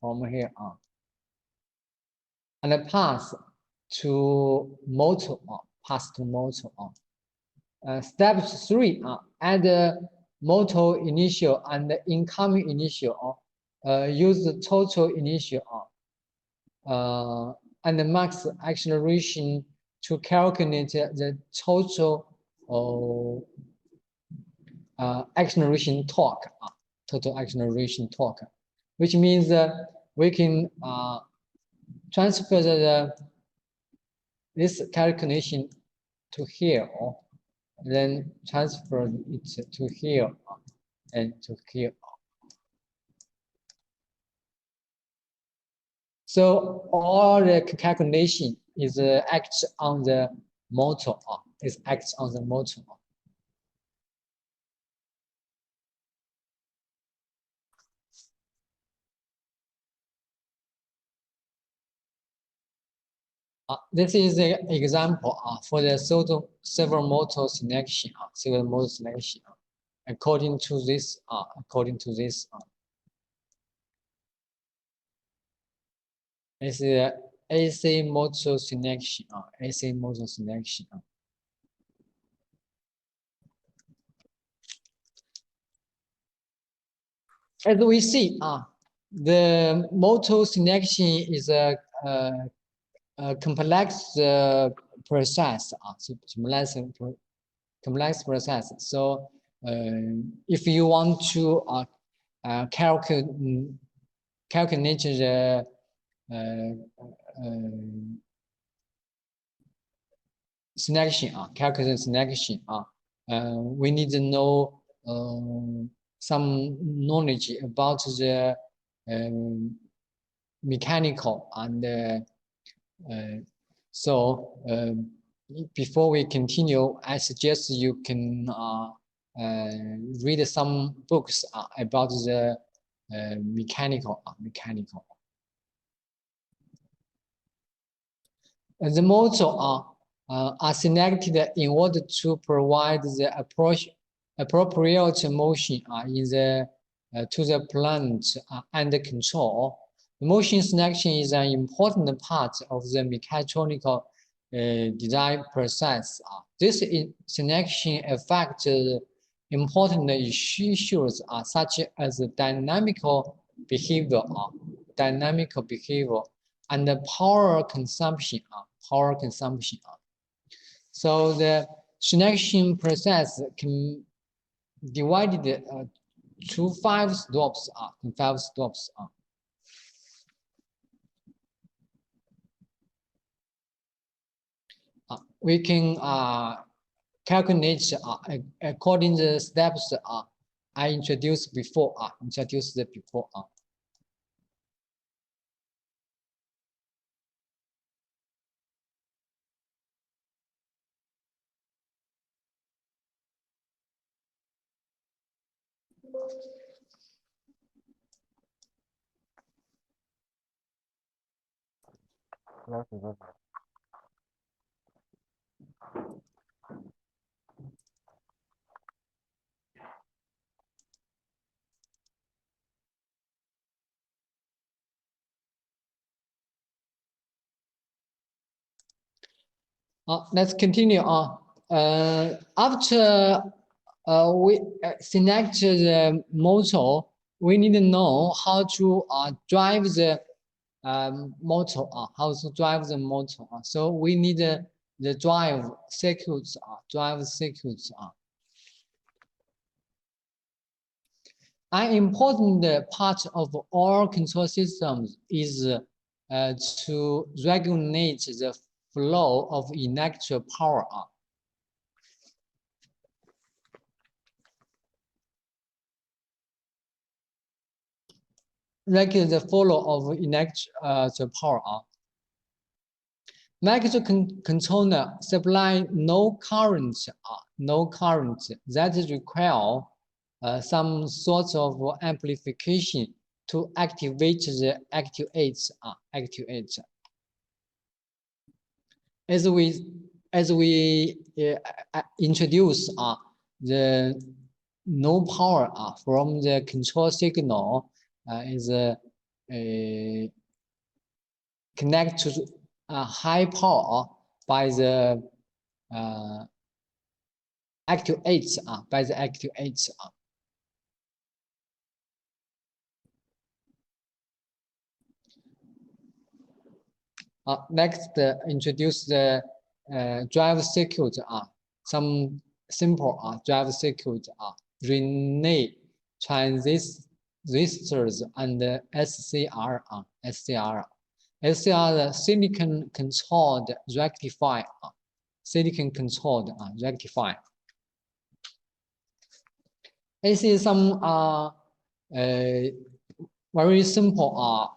from here. And pass to motor. Pass to motor. Step 3. Add motor initial and incoming initial. Use the total initial and the max acceleration to calculate the total acceleration torque. Total acceleration torque, which means we can transfer this calculation to here, then transfer it to here and to here. So all the calculation is acts on the motor. It acts on the motor. This is an example for the several motor selection. According to this, it's the AC motor selection. AC motor selection. As we see, the motor selection is a complex process. Complex process. So if you want to calculate the selection, calculate selection, we need to know some knowledge about the mechanical and so before we continue, I suggest you can read some books about the mechanical. The motor are selected in order to provide the appropriate motion in the to the plant under control. The motion selection is an important part of the mechanical design process. This selection affects important issues such as dynamical behavior, and the power consumption. So the selection process can divided to 5 steps. We can calculate according to the steps I introduced before. Let's continue on. After we select the motor, we need to know how to drive the motor. So we need the drive circuits. An important part of all control systems is to regulate the flow of electrical power. Regulate the flow of electrical power. Microcontroller supply no current that require some sort of amplification to activate the actuator. As we introduce the no power from the control signal is connect to high power by the actuator. Next, introduce the drive circuit. Some simple drive circuit relay, transistors, and SCR. It's the silicon controlled rectifier. Silicon controlled rectifier. This is some very simple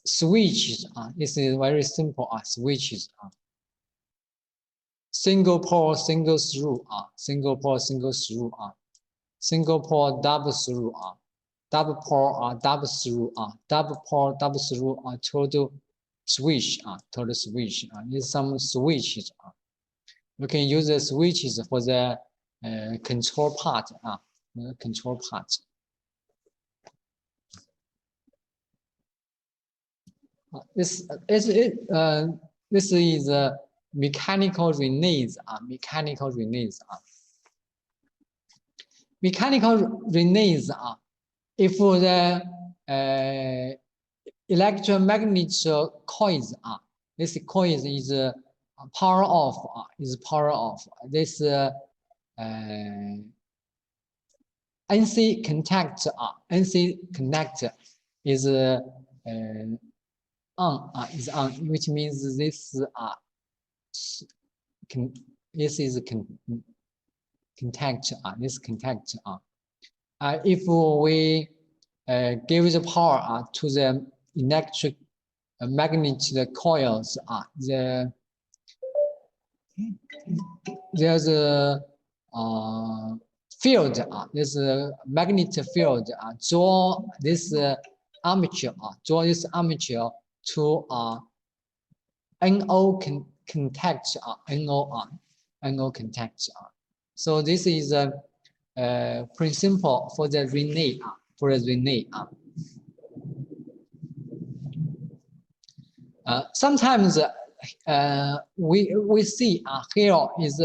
switches. This is very simple switches. Single pole, single through. Single pole, single through. Single pole, double through. Double pole, double through. Double pole, double through. Total switch. Total switch. These some switches. You can use the switches for the control part. Control part. This is mechanical relays. Mechanical relays. Mechanical relays. If the electromagnetic coils this coil is power off. Is power off. This NC contact. NC connect is on. Is on, which means this this is contact. This contact. If we give the power to the electric magnetic coils, there's a field. There's a magnetic field. Draw this armature. Draw this armature to NO contact. NO contact. So this is a principle for the relay. For the relay. Sometimes we see here is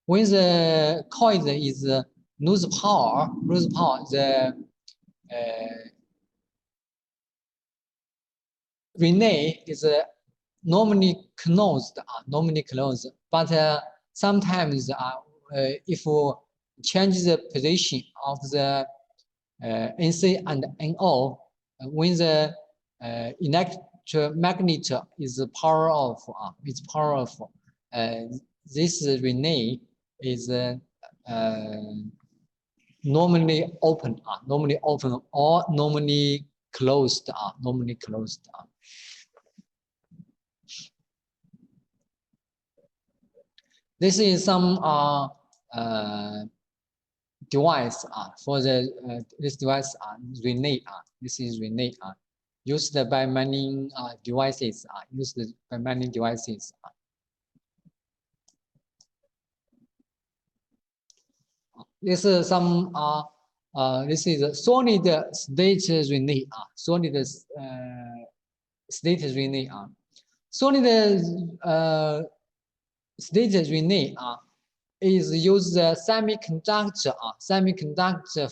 when the coil is lose power, the relay is normally closed. But sometimes if we change the position of the NC and NO, when the electromagnet is power off, it's power off. This relay is normally open, or normally closed, This is some device for the this device relay. This is relay used by many devices. This is some this is a solid state relay. Solid state relay. Solid state relay is use the semiconductor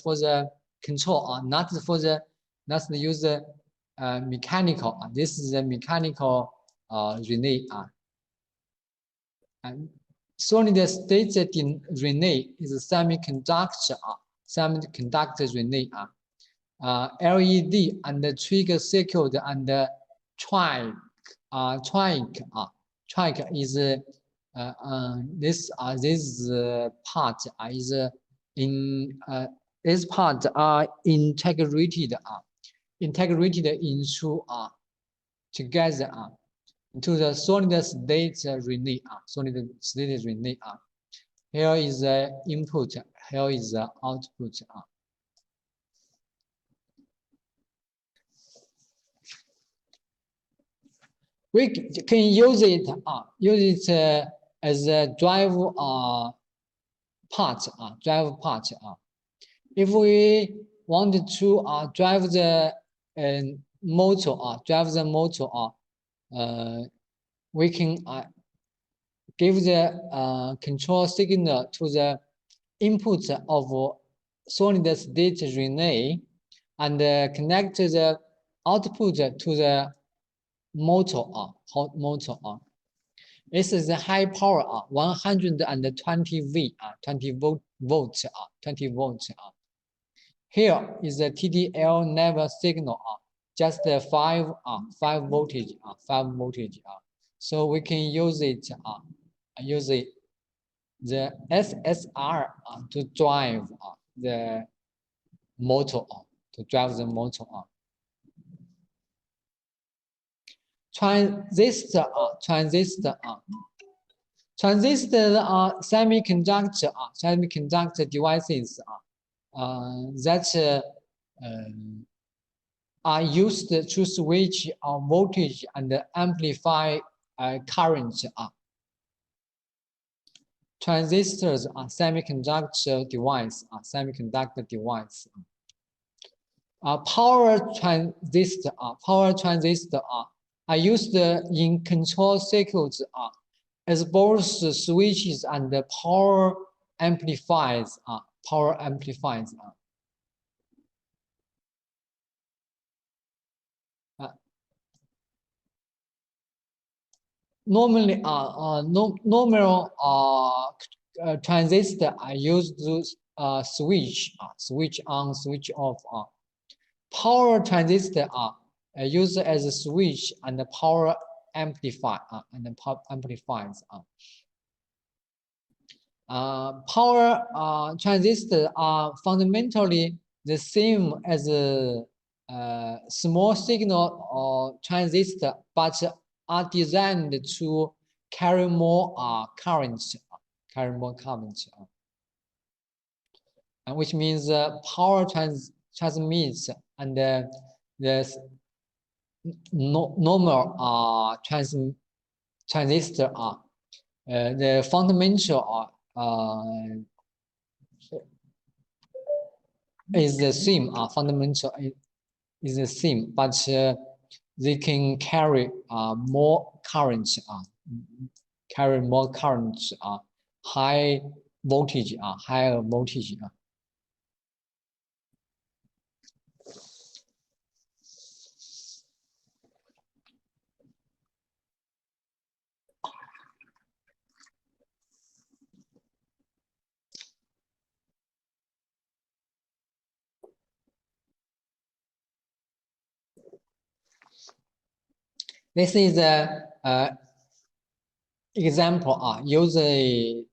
for the control, not use the mechanical. This is a mechanical relay. And solid state relay is a semiconductor relay. LED and the trigger circuit and the track is this part is in this part are integrated into together into the solid state relay. Solid state relay. Here is the input. Here is the output. We can use it as a drive part. If we want to drive the motor, we can give the control signal to the input of solid state relay and connect the output to the motor. This is a high power 120 V, 20 volts. Here is the TTL level signal. just the 5 voltage, 5 voltage. So we can use it, the SSR to drive the motor, Transistor are semiconductor devices that are used to switch voltage and amplify current. Transistors are semiconductor device. Power transistor are used in control circuits as both switches and power amplifiers. Normally, normal transistor are used to switch on, switch off. Power transistor are used as a switch and the power amplifier amplifiers. Power transistors are fundamentally the same as a small signal transistor, but are designed to carry more current, which means power transmits and the normal transistor the fundamental is the same. Fundamental is the same, but they can carry more current, high voltage, higher voltage. This is a example. Use a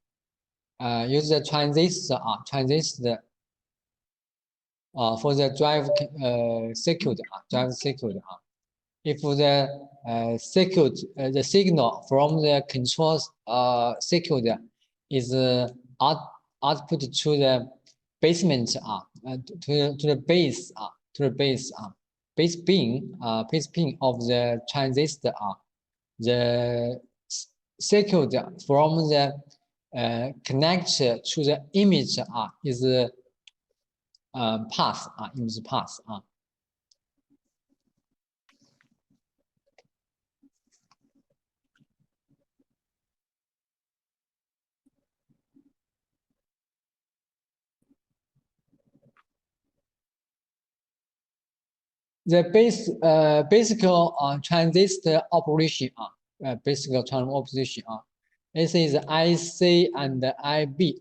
transistor for the drive circuit. If the the signal from the control circuit is output to the basement, to the base pin of the transistor, the circuit from the connector to the image is path. The basic transistor operation, this is IC and IB.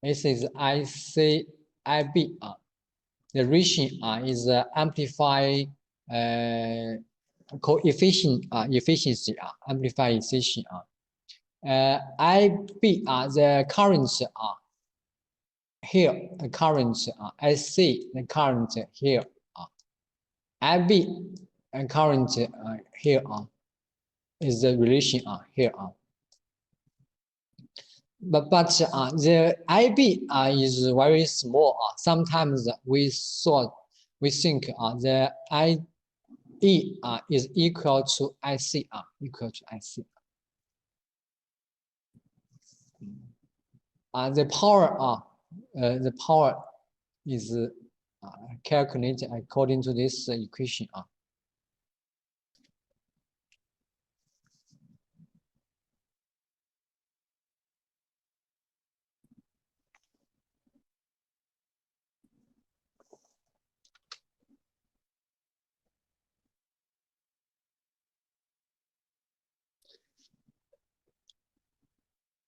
This is IC, IB. The region is amplify coefficient efficiency, amplify efficiency. IB the currents here, the current IC, the current here. IB and current here is the relation here. But the IB is very small. Sometimes we think the IE is equal to IC. The power is calculated according to this equation.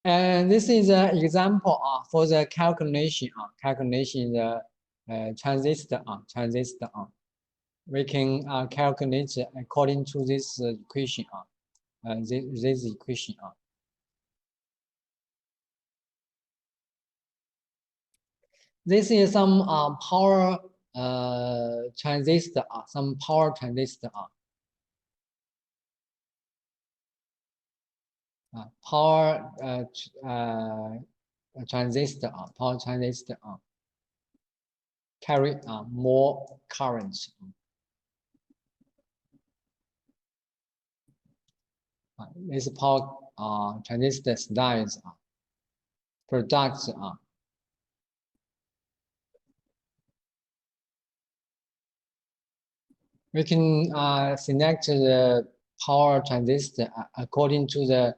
And this is an example for the calculation. The transistor. we can calculate according to this equation. This equation. This is some power transistor. Some power transistor. Power transistor. Power transistor carry more current. This power transistor size products we can select the power transistor according to the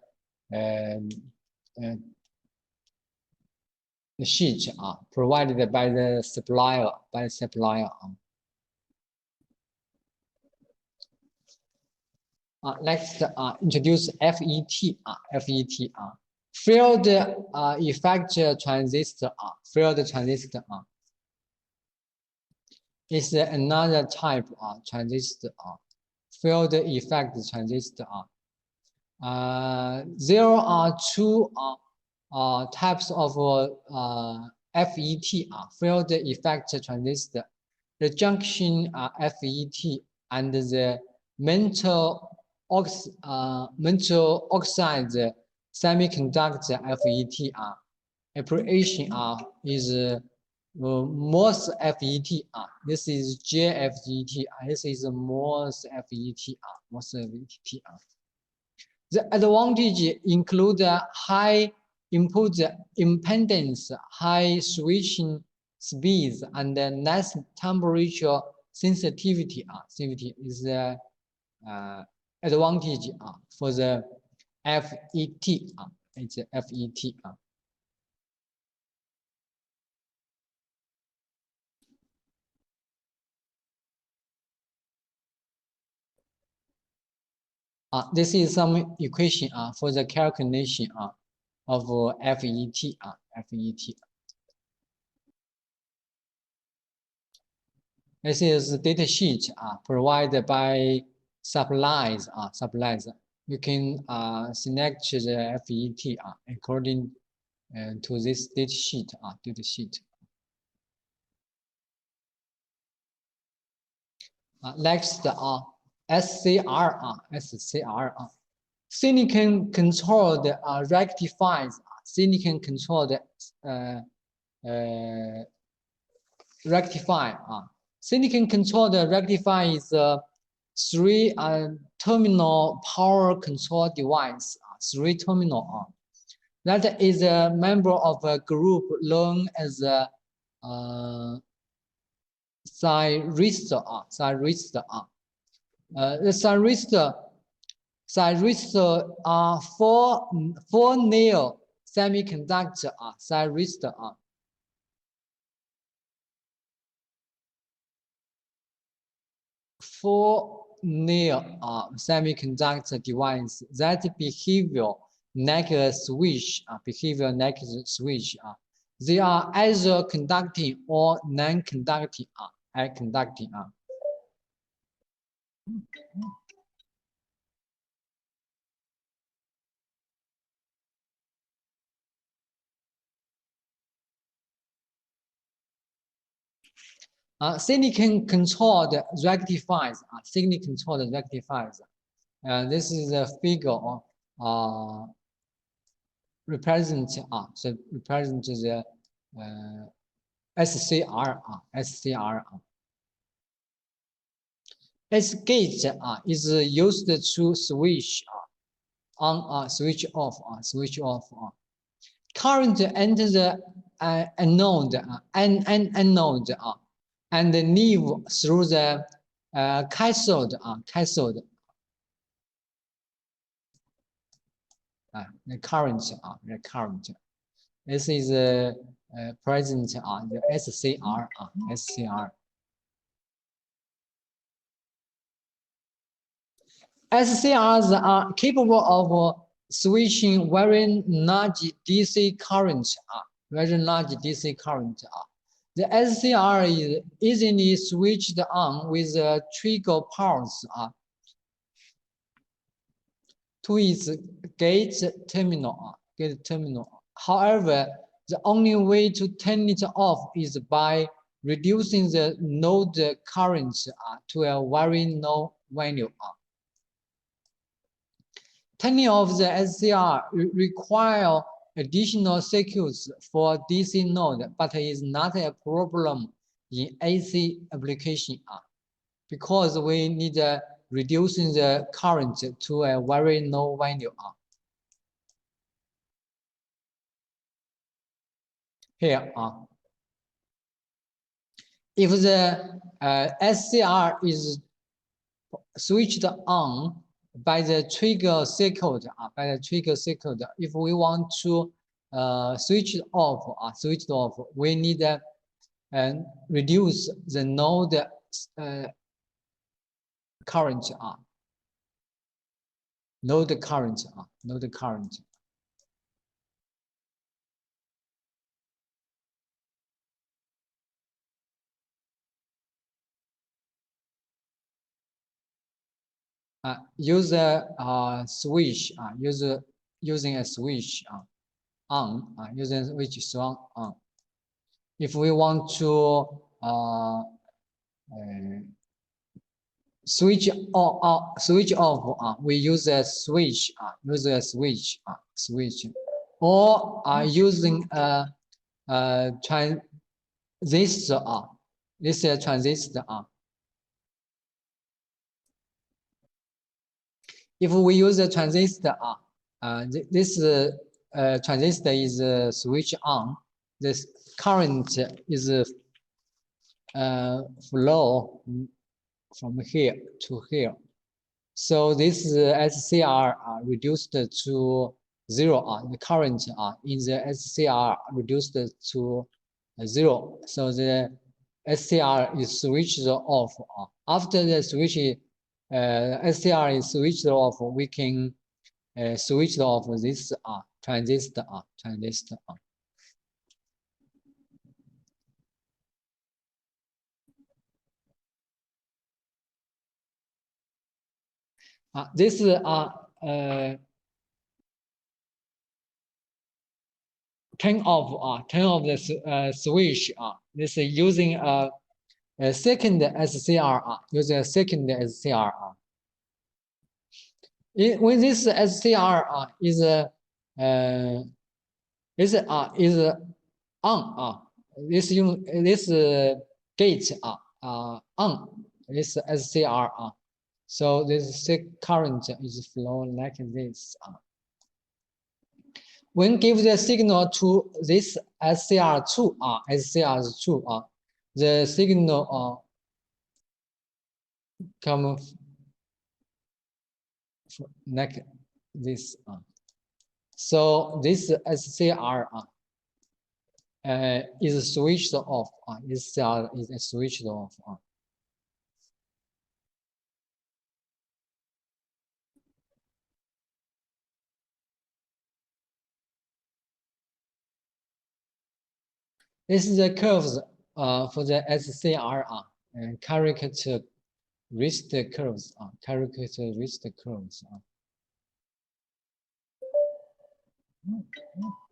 sheet provided by the supplier. Next, introduce FET. Field effect transistor. Field transistor is another type of transistor. Field effect transistor. There are two types of FET. Field effect transistor. The junction FET and the metal oxide semiconductor FET application is MOS FET. This is JFET. This is MOS FET. MOS FET. The advantage include high input impedance, high switching speeds, and less temperature sensitivity. Sensitivity is the advantage for the FET. It's a FET. This is some equation for the calculation of FET. FET. This is the data sheet provided by supplies. You can select the FET according to this data sheet. Next, SCR. Silicon controlled rectifies. Silicon controlled rectify. Silicon controlled rectifier is a three-terminal power control device. Three-terminal. That is a member of a group known as a Transistor. The Transistor are four nail semiconductor Transistor. Four nail semiconductor device that behavior like a switch. They are either conducting or non-conducting. Silicon controlled rectifiers. This is a figure represent the SCR. S-gate is used to switch on, switch off. Current enters the anode and leave through the cathode. The current. This is present on the SCR. SCRs are capable of switching very large DC current. The SCR is easily switched on with a trigger pulse to its gate terminal. However, the only way to turn it off is by reducing the node current to a very low value. Turning off the SCR requires additional circuits for DC node, but is not a problem in AC application because we need reducing the current to a very low value. Here, if the SCR is switched on by the trigger circuit, if we want to switch it off, we need reduce the node current. Node current. Use a switch. Using a switch on. Using switch swung on. If we want to switch off, we use a switch. Switch, or using a transistor. This is a transistor. If we use a transistor, this transistor is switch on. This current is flow from here to here. So this SCR reduced to 0. The current in the SCR reduced to 0. So the SCR is switched off. After the switch, SCR is switched off, we can switch off this transistor. This turn off the switch. This is using a second SCR. Using a second SCR. When this SCR is on, this gate on this SCR. So this current is flow like this. When give the signal to this SCR2, the signal come like this. So this SCR is switched off. SCR is switched off. This is the curves for the SCR characteristic curves.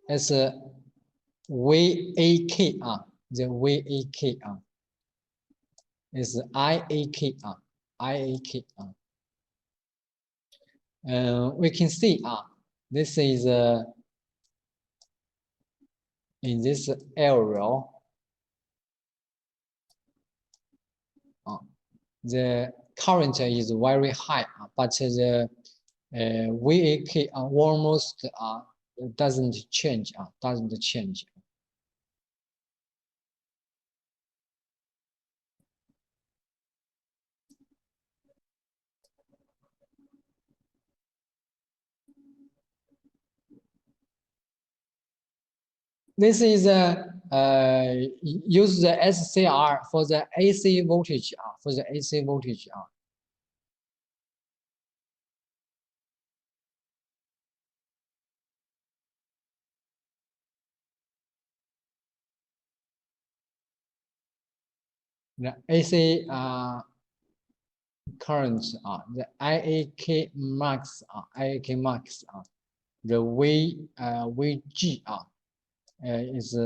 It's a VAK. The VAK is IAK. We can see this is in this area, the current is very high, but the VAK almost doesn't change. This is use the SCR for the AC voltage. the AC current the IAK max the VG is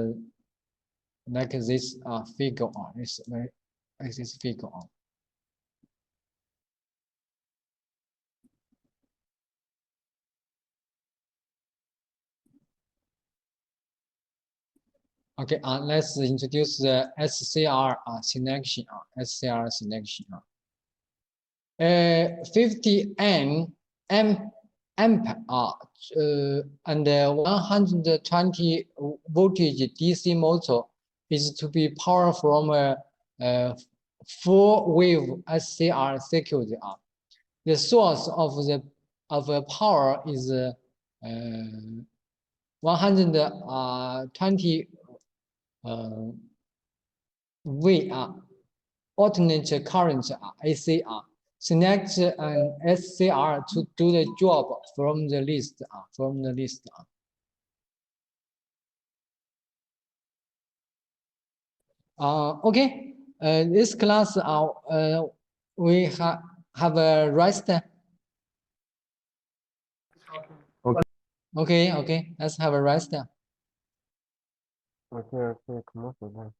like this figure is like this figure Okay, let's introduce the SCR selection. 50 amp and 120 voltage DC motor is to be powered from a 4-wave SCR circuit. The source of the power is 120 V alternate current AC select an SCR to do the job from the list Okay, this class we have a rest. Okay, let's have a rest.
Okay, come on, then.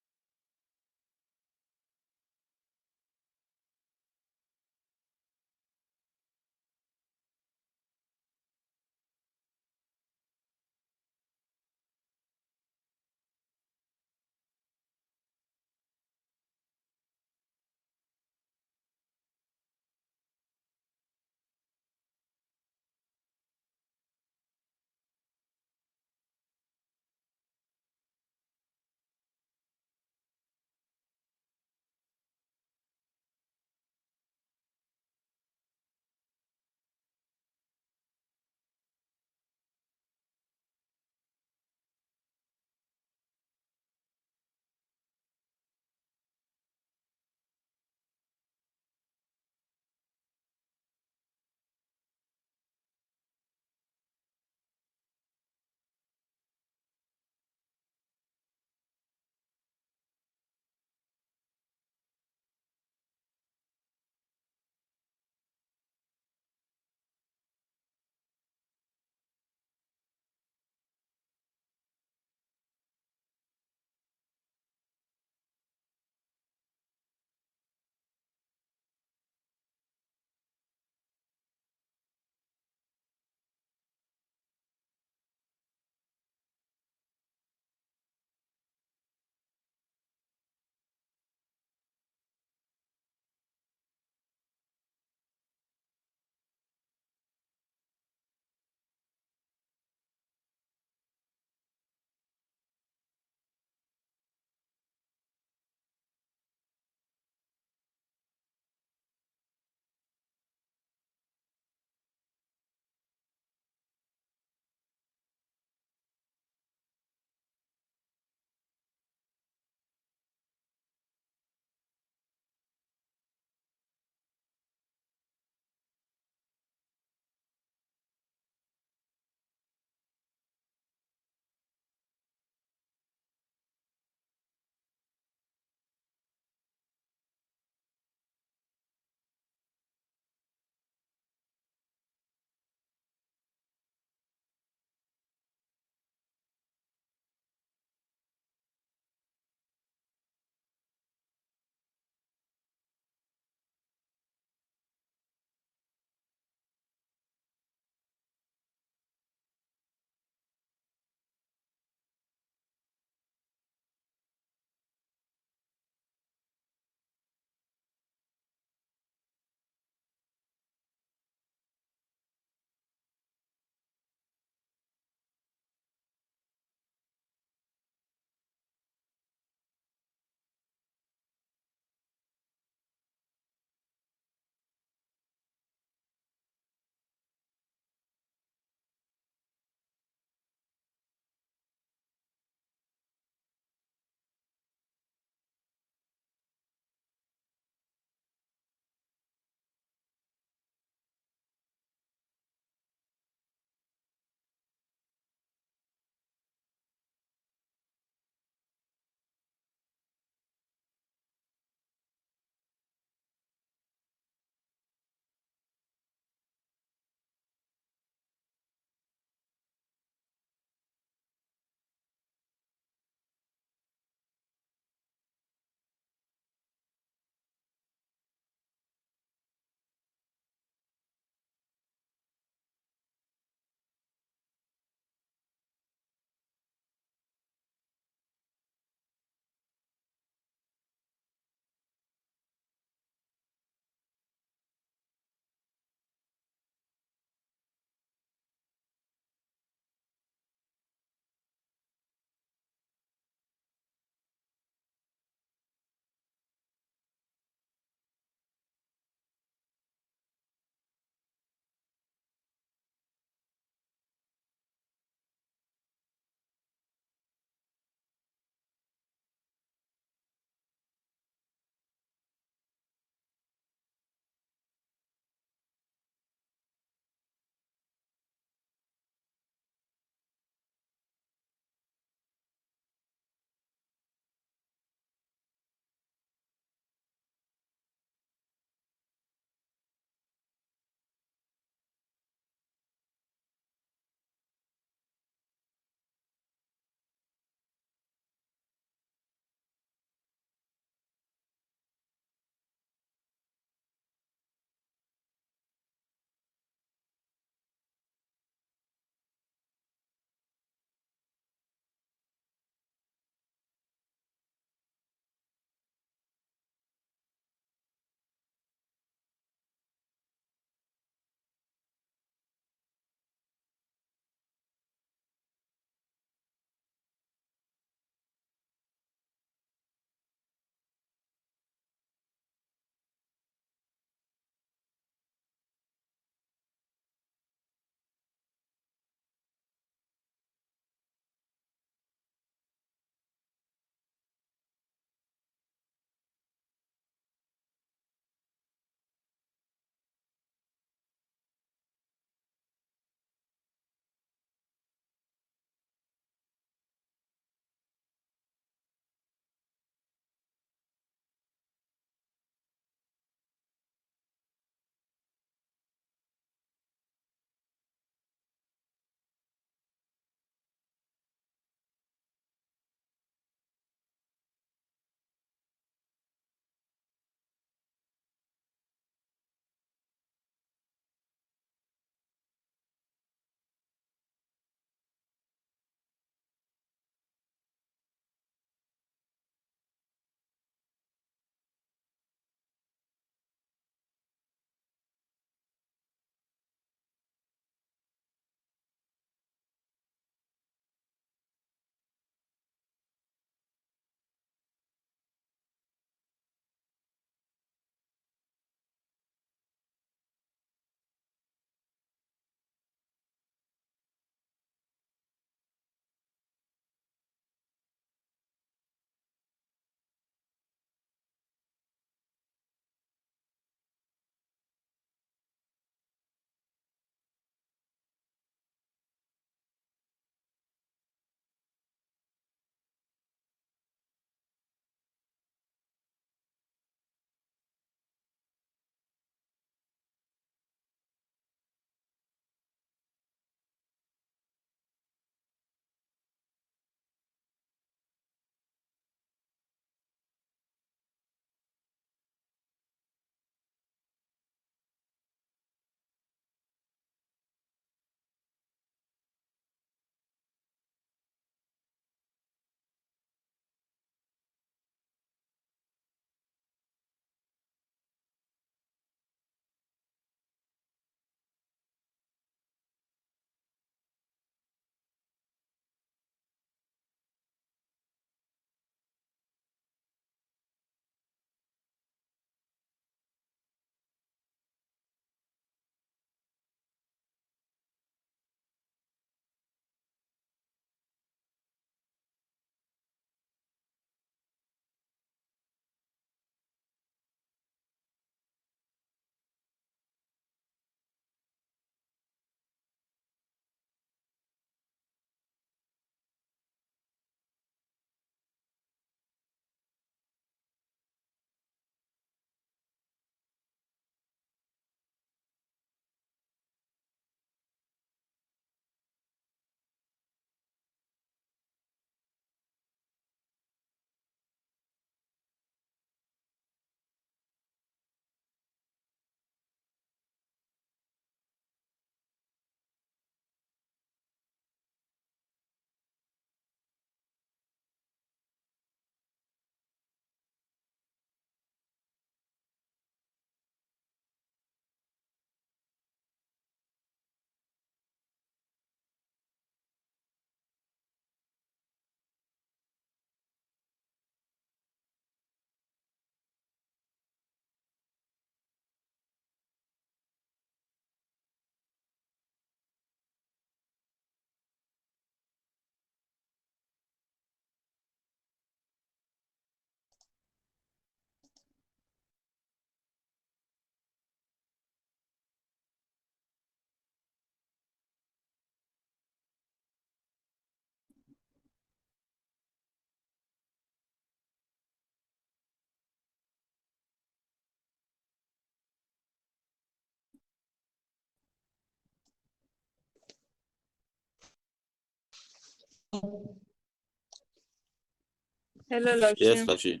Hello, 老师。
Yes, 老师。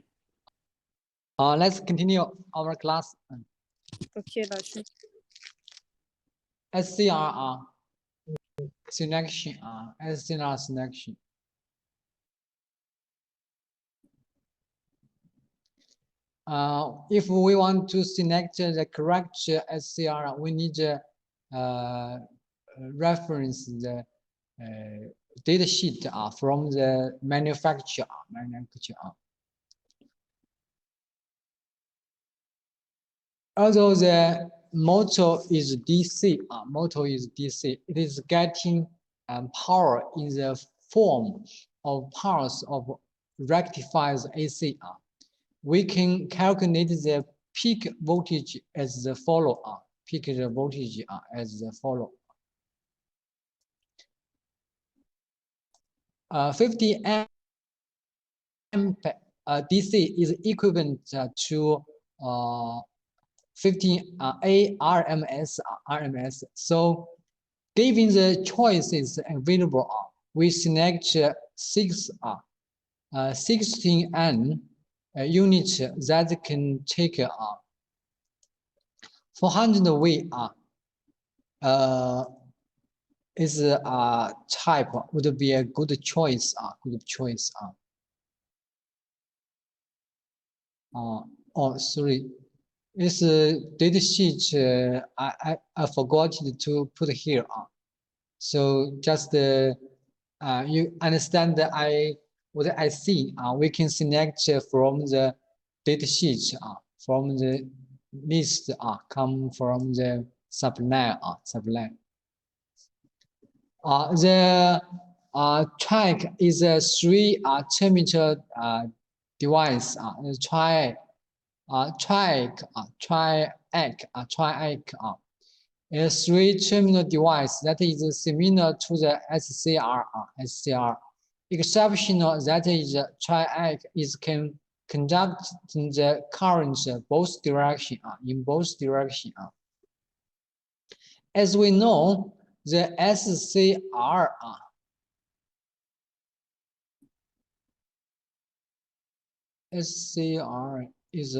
Let's continue our class.
OK， 老师。
SCR selection SCR selection. If we want to select the correct SCR, we need reference the data sheet from the manufacturer. Although the motor is DC, it is getting power in the form of pulse of rectifies AC. We can calculate the peak voltage as the follow. Peak the voltage as the follow. 50 amp DC is equivalent to 15 RMS. So, given the choices available, we select 16N units that can take 400 W. Is type would be a good choice. Oh, sorry. This data sheet I forgot to put here. So just you understand that what I see. We can select from the data sheet. From the list. Come from the supply. The track is a 3 terminal device. Triac. A 3 terminal device that is similar to the SCR. Exceptional that is triac can conduct the current both direction in both direction. As we know, the SCR is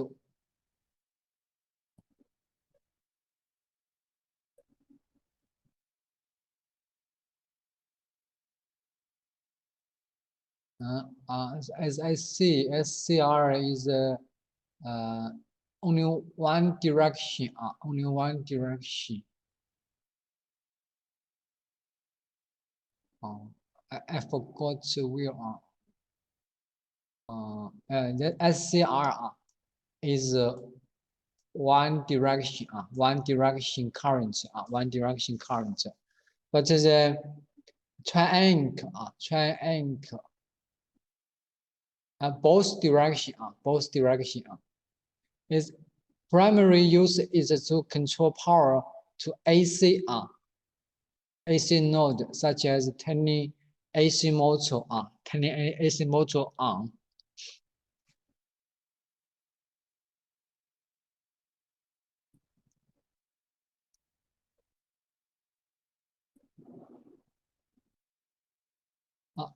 as I see, SCR is only one direction. Only one direction. I forgot where. The SCR is one direction. One direction current. One direction current. But the triangle. Both direction. Its primary use is to control power to AC node, such as turning AC motor on.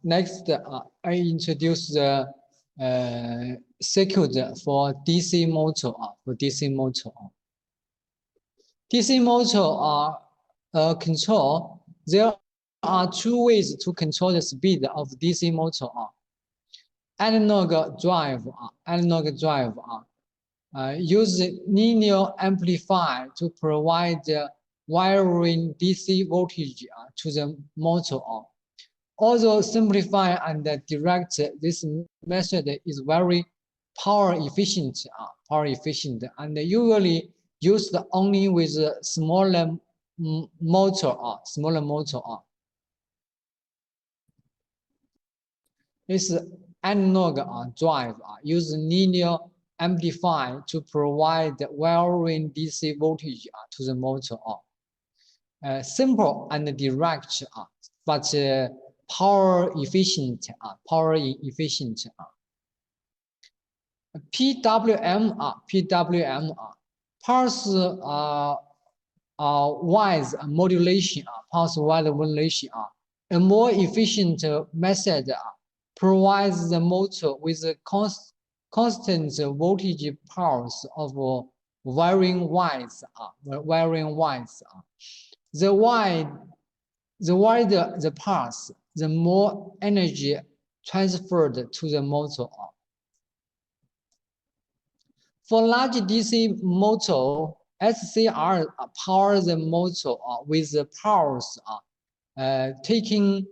Next, I introduce the circuit for DC motor. DC motor control. There are 2 ways to control the speed of DC motor. Analog drive. Use linear amplifier to provide wiring DC voltage to the motor. Although simplified and direct, this method is very power efficient, and usually used only with smaller motor. This analog drive use linear amplifier to provide wiring DC voltage to the motor. Simple and direct, but power efficient. PWM pulse wise modulation. A more efficient method provides the motor with a constant voltage pulse of varying widths. The wider the pulse, the more energy transferred to the motor. For large DC motor, SCR powers the motor with the pulse taking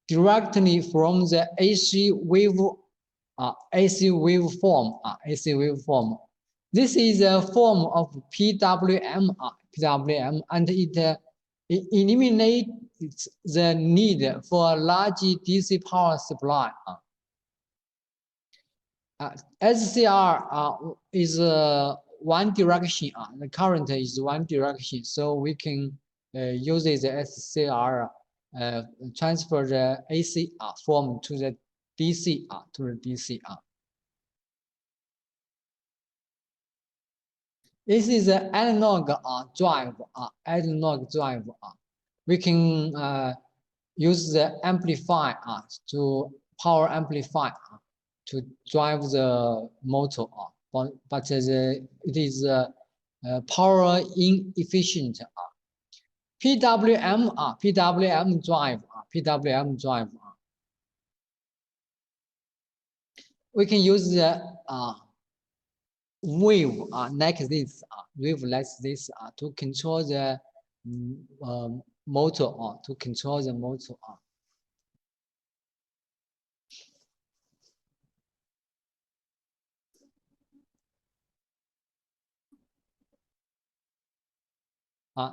directly from the AC waveform. This is a form of PWM, and it eliminates the need for a large DC power supply. SCR is one direction. The current is one direction, so we can use the SCR transfer the AC form to the DC. This is an analog drive. We can use the amplifier to power amplifier to drive the motor, but it is power inefficient. PWM drive. We can use the wave like this, to control the motor.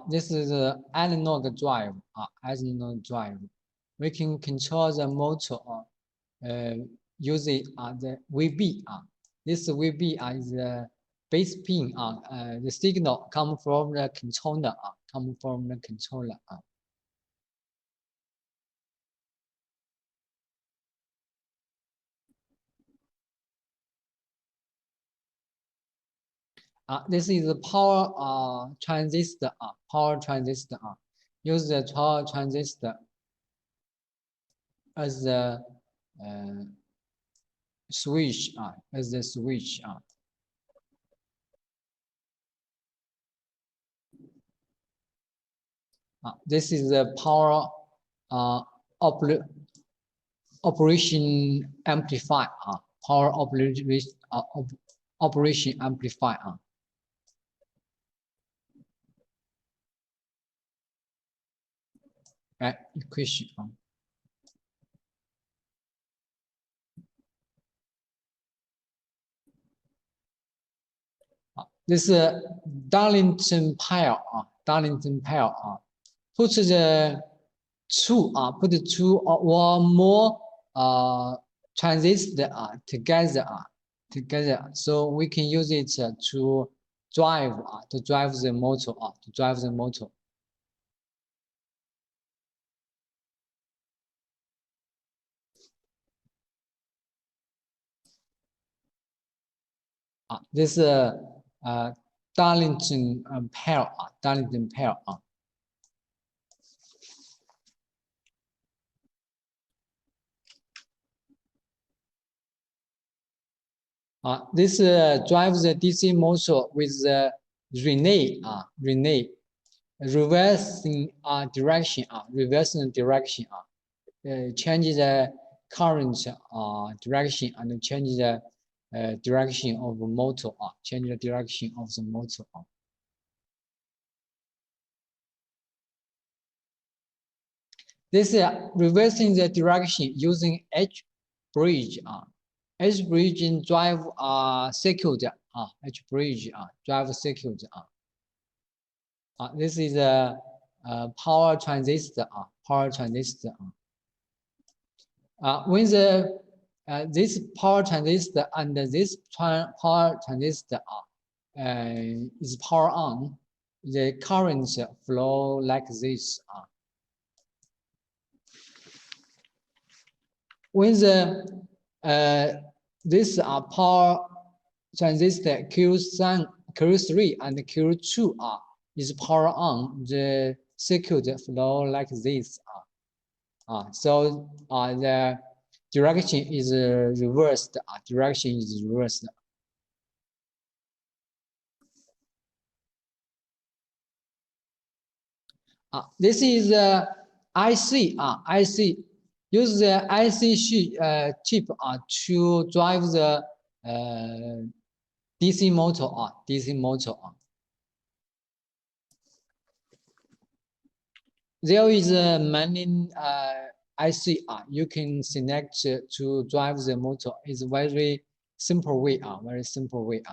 This is an analog drive. We can control the motor using the VB. This VB is the base pin. The signal comes from the controller. This is the power transistor. Use the power transistor as the switch. This is the power operation amplifier. Power operation amplifier. Right, question. This Darlington pair. Put two or more transistors together, so we can use it to drive the motor. This Darlington pair. This drives the DC motor with the relay, reversing direction. Change the current direction and change the direction of the motor. This is reversing the direction using H bridge. H bridge drive circuit. This is a power transistor. When this power transistor and this power transistor is power on, the current flow like this. When this power transistor Q3 and Q2 is power on, the circuit flow like this. So the direction is reversed. Direction is reversed. This is IC. IC use the IC chip to drive the DC motor. DC motor. There is many IC you can select to drive the motor. It's very simple way. Very simple way.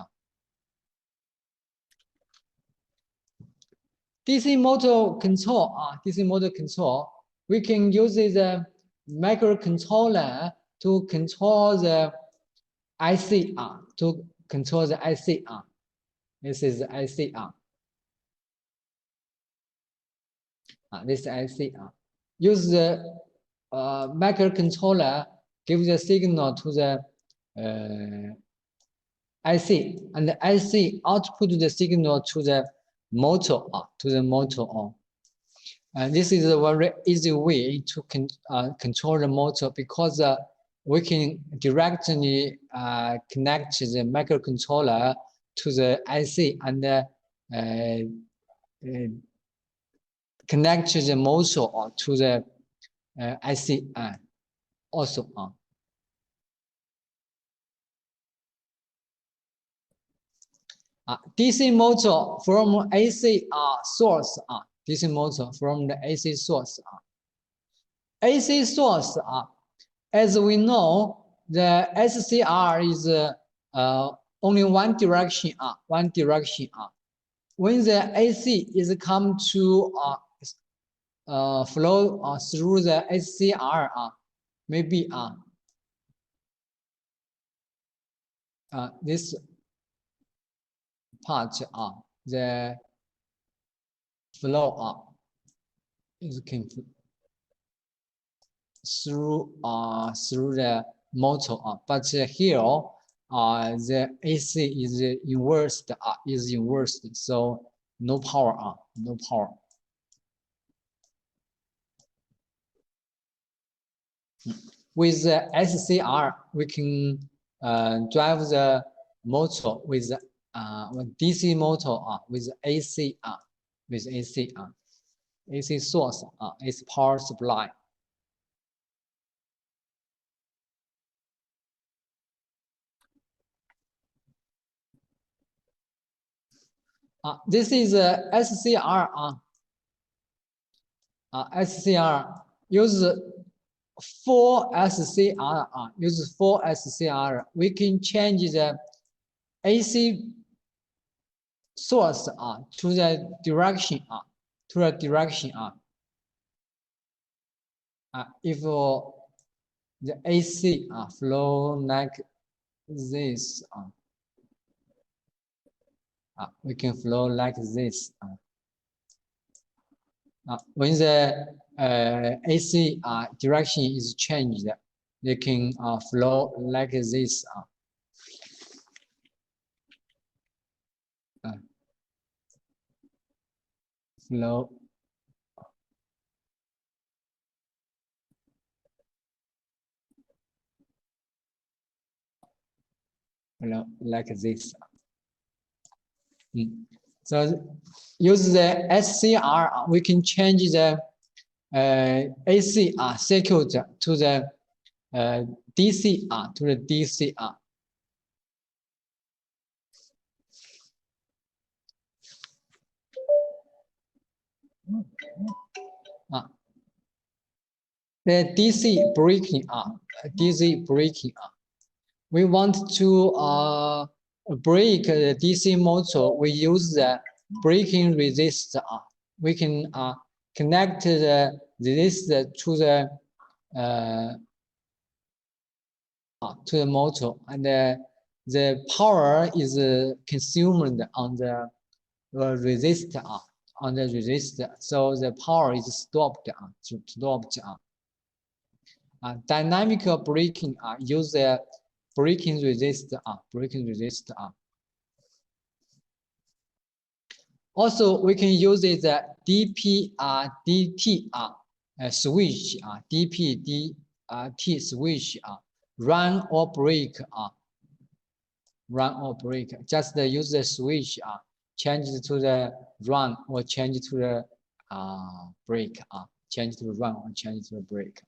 DC motor control. DC motor control. We can use the microcontroller to control the IC. To control the IC. This is the IC. This IC. Use the microcontroller, give the signal to the IC, and the IC output the signal to the motor. And this is a very easy way to control the motor, because we can directly connect the microcontroller to the IC and connect the motor to the IC also. DC motor from AC source. DC motor from the AC source. AC source, as we know, the SCR is only one direction. One direction. When the AC is come to flow through the SCR, maybe this part the flow is can through the motor, but here the AC is inversed. So no power. No power. With the SCR, we can drive the motor with DC motor with AC. With AC. AC source is power supply. This is SCR. SCR use 4 SCR. Use 4 SCR. We can change the AC source to the direction. To the direction. If the AC flow like this. We can flow like this. When the AC direction is changed, they can flow like this. Flow like this. So use the SCR, we can change the AC circuit to the DC. To the DC. The DC braking. DC braking. We want to brake the DC motor. We use the braking resistor. We can connect the resistor to the motor, and the power is consumed on the resistor. On the resistor, so the power is stopped. Dynamic braking use the braking resistor. Also, we can use the DP DT switch T switch run or break just use the switch change to the run or change to the break change to the run or change to the break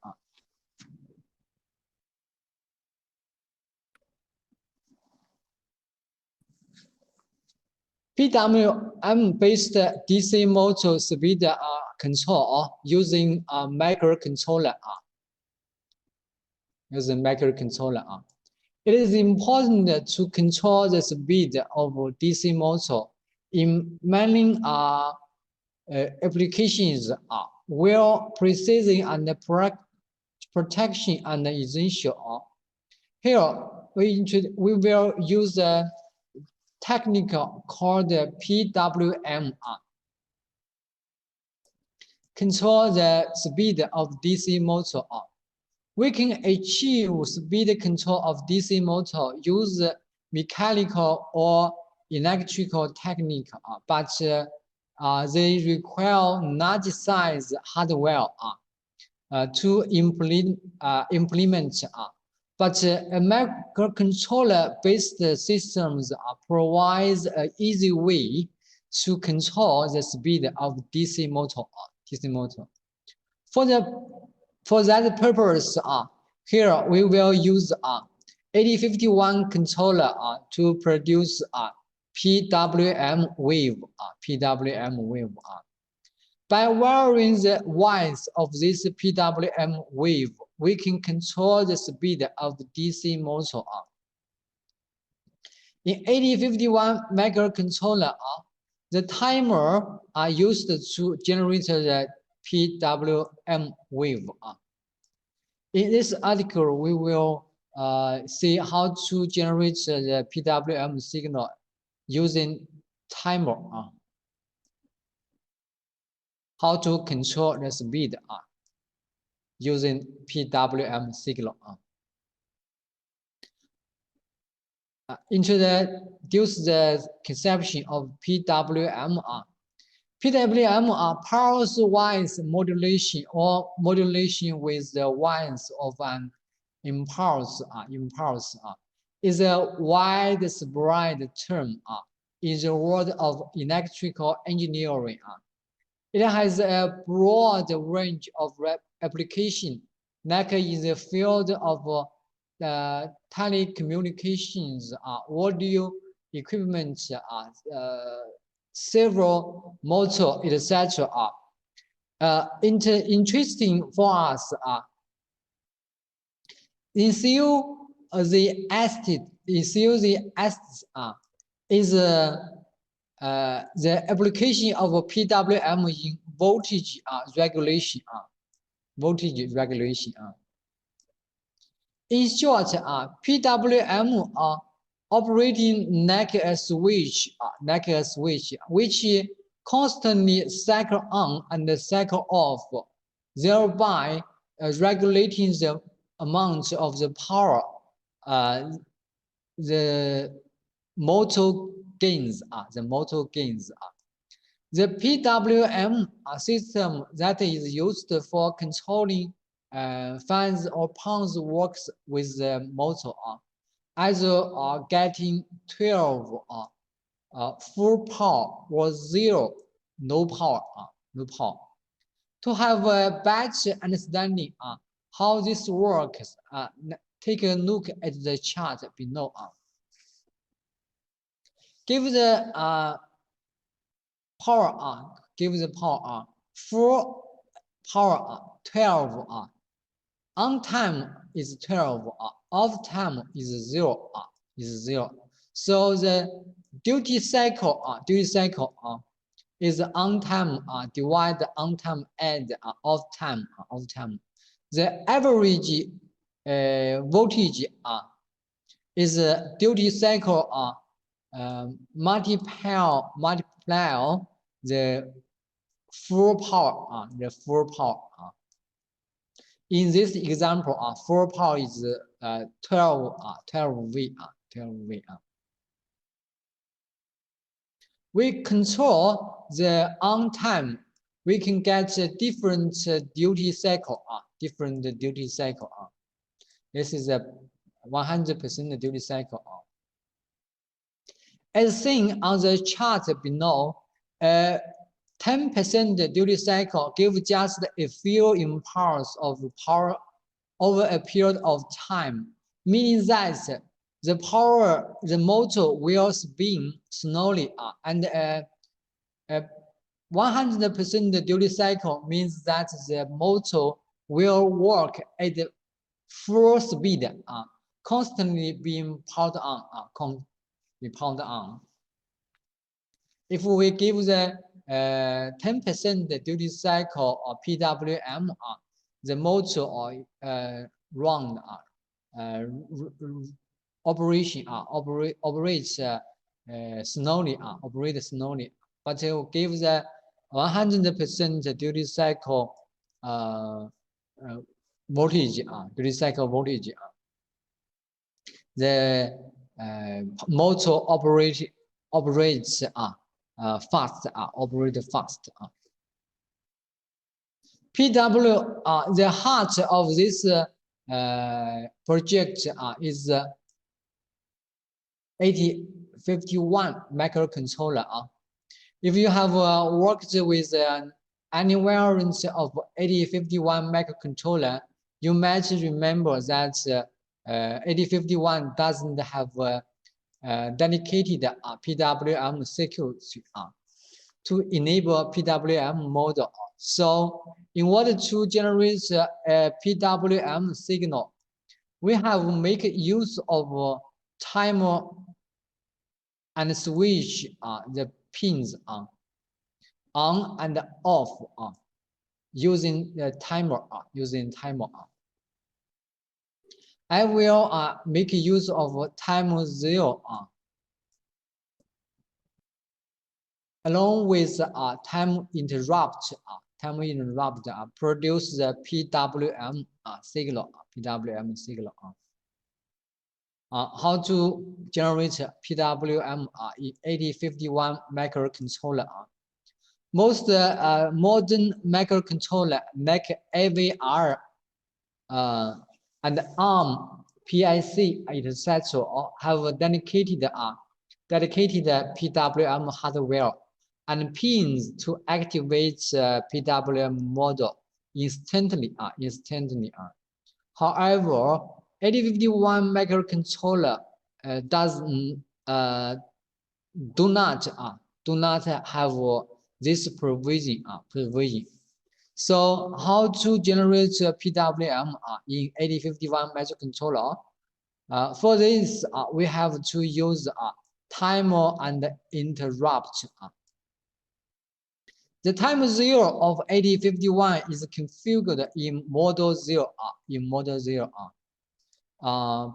PWM-based DC motor speed control using a microcontroller. It is important to control the speed of DC motor in many applications where precision and protection are essential. Here we will use a technique called PWM. Control the speed of DC motor. We can achieve speed control of DC motor use mechanical or electrical technique, but they require large size hardware to implement. But a microcontroller-based systems provides an easy way to control the speed of DC motor. For that purpose, here we will use 8051 controller to produce PWM wave. By varying the width of this PWM wave, we can control the speed of the DC motor. In 8051 microcontroller, the timer are used to generate the PWM wave. In this article, we will see how to generate the PWM signal using timer. How to control the speed using PWM signal. Introduce the conception of PWM. PWM pulse-wise modulation or modulation with the width of an impulse. Is a widespread term in the world of electrical engineering. It has a broad range of application, like in the field of telecommunications, audio equipment, several motor, etc. Interesting for us. Enthusiastic is the application of PWM in voltage regulation. In short, PWM operating like a switch, which constantly cycle on and cycle off, thereby regulating the amount of the power the motor gains. The PWM system that is used for controlling fans or pumps works with the motor, either getting 12 full power or 0 no power. To have a better understanding how this works, take a look at the chart below. Give the power full power 12 on time is 12 off time is 0 so the duty cycle is on time divide on time add off time the average voltage is duty cycle multiply the full power in this example full power is 12 V. We control the on time we can get a different duty cycle. Different duty cycle. This is a 100% duty cycle. As seen on the chart below, 10% duty cycle gives just a few impulse of power over a period of time, meaning that the motor will spin slowly, and 100% duty cycle means that the motor will work at full speed, constantly being powered on, If we give the 10% duty cycle or PWM, the motor run operates slowly, but it will give the 100% duty cycle voltage, duty cycle voltage. The motor operates fast, operate fast. PW, the heart of this project is 8051 microcontroller. If you have worked with any variant of 8051 microcontroller, you might remember that 8051 doesn't have dedicated PWM circuit to enable PWM model. So in order to generate a PWM signal, we have make use of timer and switch the pins on and off using the timer. I will make use of time 0 along with time interrupt. Produce the PWM signal. How to generate PWM in 8051 microcontroller? Most modern microcontroller like AVR and ARM, PIC, etc. have dedicated PWM hardware and pins to activate PWM model instantly. However, 8051 microcontroller do not have this provision. So how to generate PWM in 8051 microcontroller? For this, we have to use timer and interrupt. The time 0 of 8051 is configured in model 0.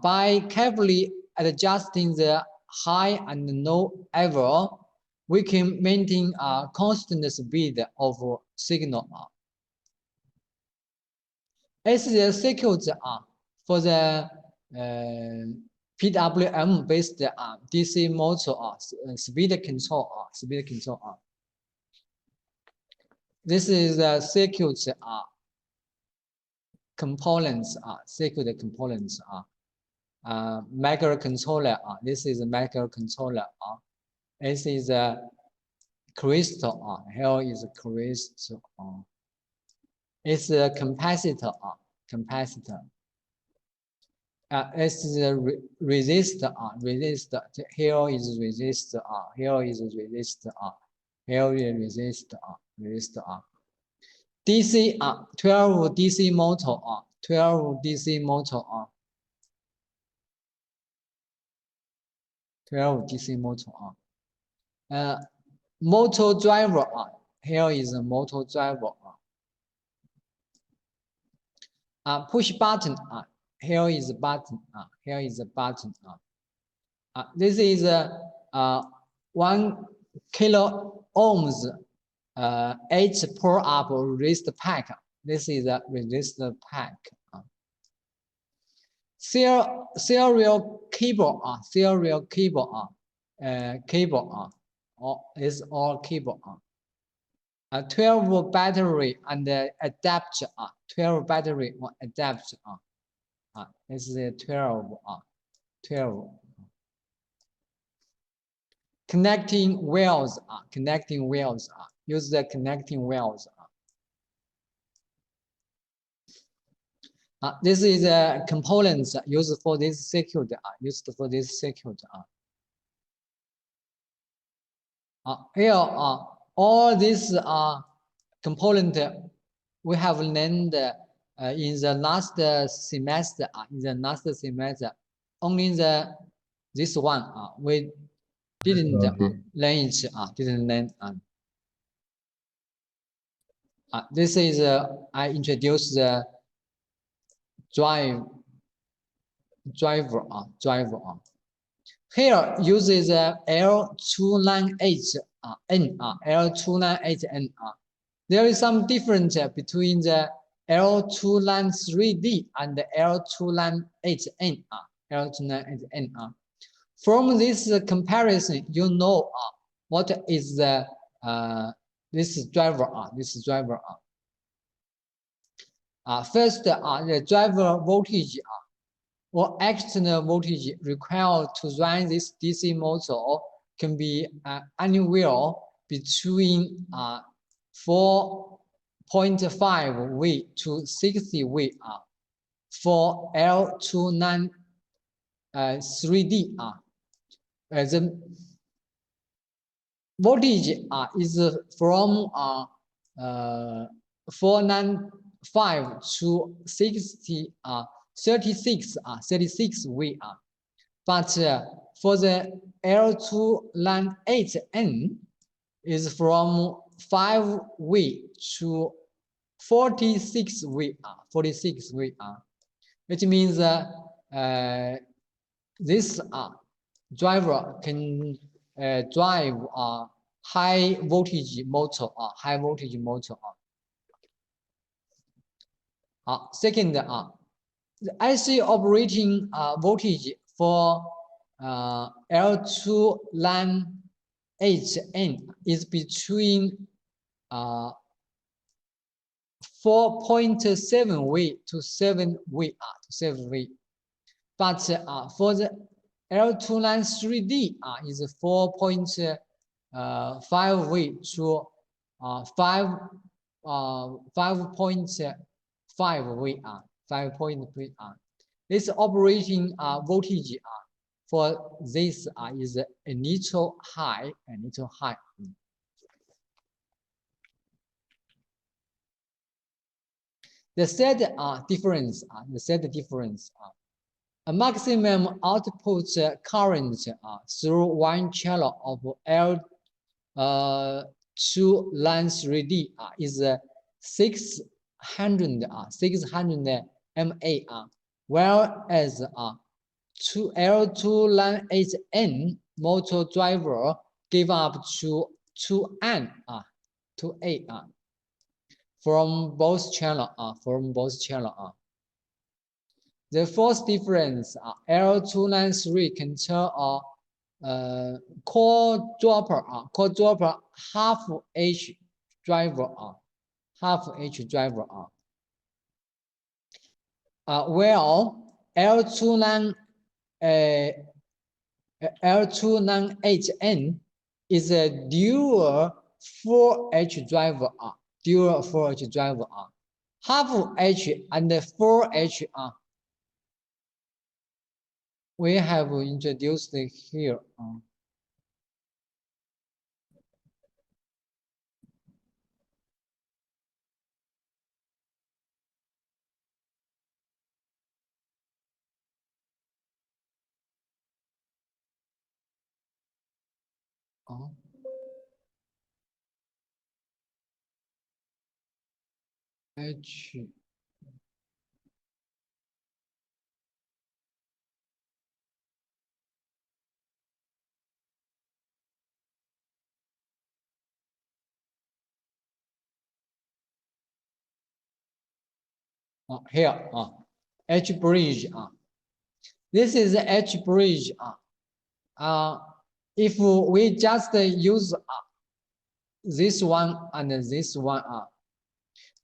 By carefully adjusting the high and low level, we can maintain a constant speed of signal. As the circuit for the PWM-based DC motor speed control. This is the circuit components. Microcontroller. This is a microcontroller. This is a crystal. Here is a crystal. It's a capacitor. This is a resistor. Here is resistor. Here is resistor. Here is resistor. DC 12 DC motor. 12 DC motor. 12 DC motor. Motor driver. Here is a motor driver. Push button. Here is a button. Here is a button. This is a 1 kilo ohms 8 pull-up resistor pack. This is a resistor pack. Serial cable. Cable. Is all cable. 12 battery and adapt 12 battery or adapt this is 12 12 connecting wheels use the connecting wheels this is components used for this circuit here all these component we have learned in the last semester only this one we didn't learn it didn't learn this is I introduced the driver here uses L298N L298N there is some difference between the L293D and the L298N L298N from this comparison you know what is the this driver first the driver voltage or external voltage required to run this DC motor can be anywhere between 4.5 V to 60 V for L293D. The voltage is from 495 to 60 36 V but for the L298N is from 5 V to 46 V 46 V which means this driver can drive high voltage motor second the IC operating voltage for L298N is between 4.7 V to 7 V but for the L293D is 4.5 V to 5.5 V 5.3 this operating voltage for this is a little high the said difference a maximum output current through one channel of L293D is 600 mA whereas L298N motor driver give up to 2 A from both channel the fourth difference L293 control core dropper half H driver well L298N is a dual 4H driver half H and 4H we have introduced here H here H bridge this is H bridge if we just use this one and this one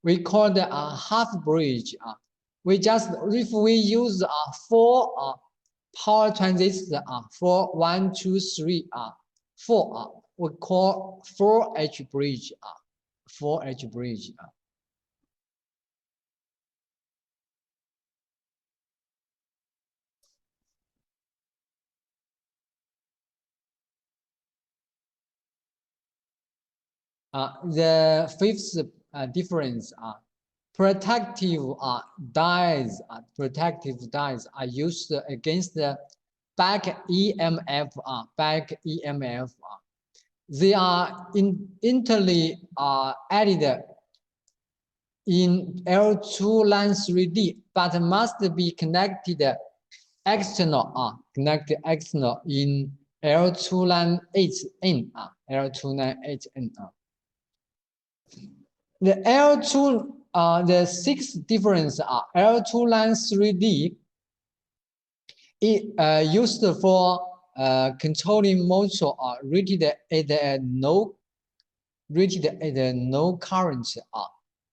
we call the half bridge. We just if we use 4 power transistors, 4 1 2 3 4 we call 4H bridge. 4H bridge. The fifth difference protective dies. Protective dies are used against the back EMF. Back EMF. They are internally added in L2 line 3D, but must be connected external. Connected external in L2 line 8N. L2 line 8N. The L2, the sixth difference are L2 line 3D used for controlling motor rated at no current,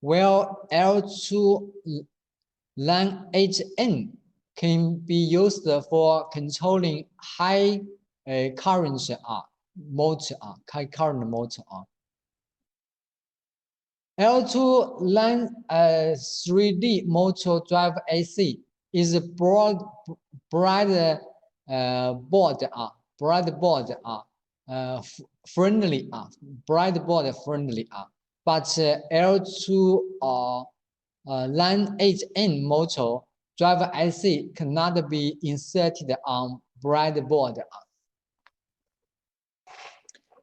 while L2 line 8N can be used for controlling high current motor, high current motor. L2 line 3D motor drive AC is a breadboard friendly, but L2 line 8N motor drive IC cannot be inserted on breadboard.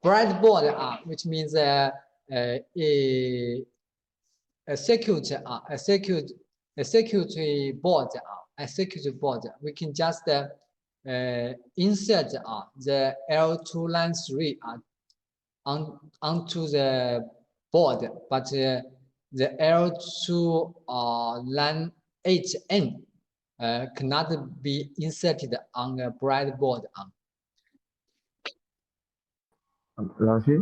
Breadboard, which means a circuit board. We can just insert the L2 line 3 onto the board, but the L2 line 8N cannot be inserted on a breadboard.
Lancy,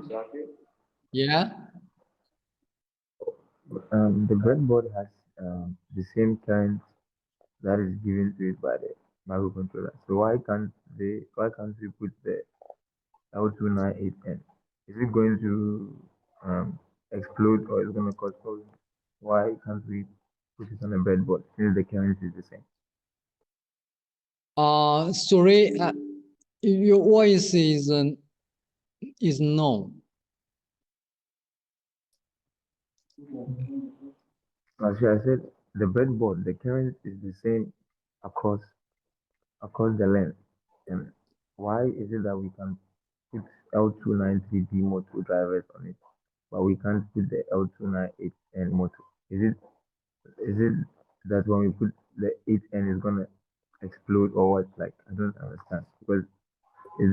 Yeah.
the breadboard has the same current that is given to it by the microcontroller. So why can't we put the L298N? Is it going to explode or is it going to cause problems? Why can't we put it on a breadboard since the current is the same?
Sorry, your voice is no.
Actually, I said the breadboard, the current is the same across the length. And why is it that we can put L293D motor drivers on it, but we can't put the L298N motor? Is it that when we put the 8N is gonna explode or what? Like I don't understand because it's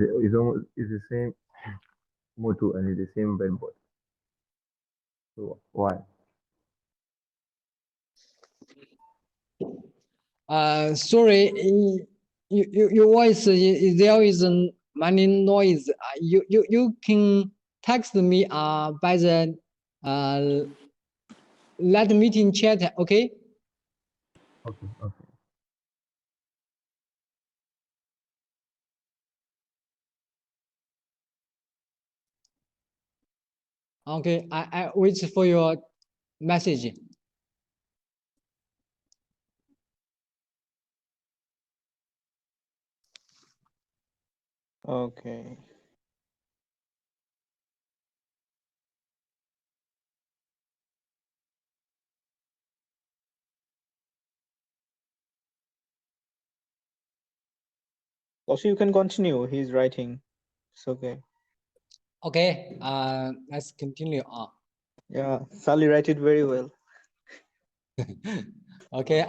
the same motor and it's the same breadboard. So why?
Sorry, your voice there is many noise. You can text me by the let meeting chat. Okay.
Okay.
Okay. I wait for your message.
Okay. Also, you can continue. He's writing. It's okay.
Okay. Let's continue.
Yeah, Sally write it very well.
Okay.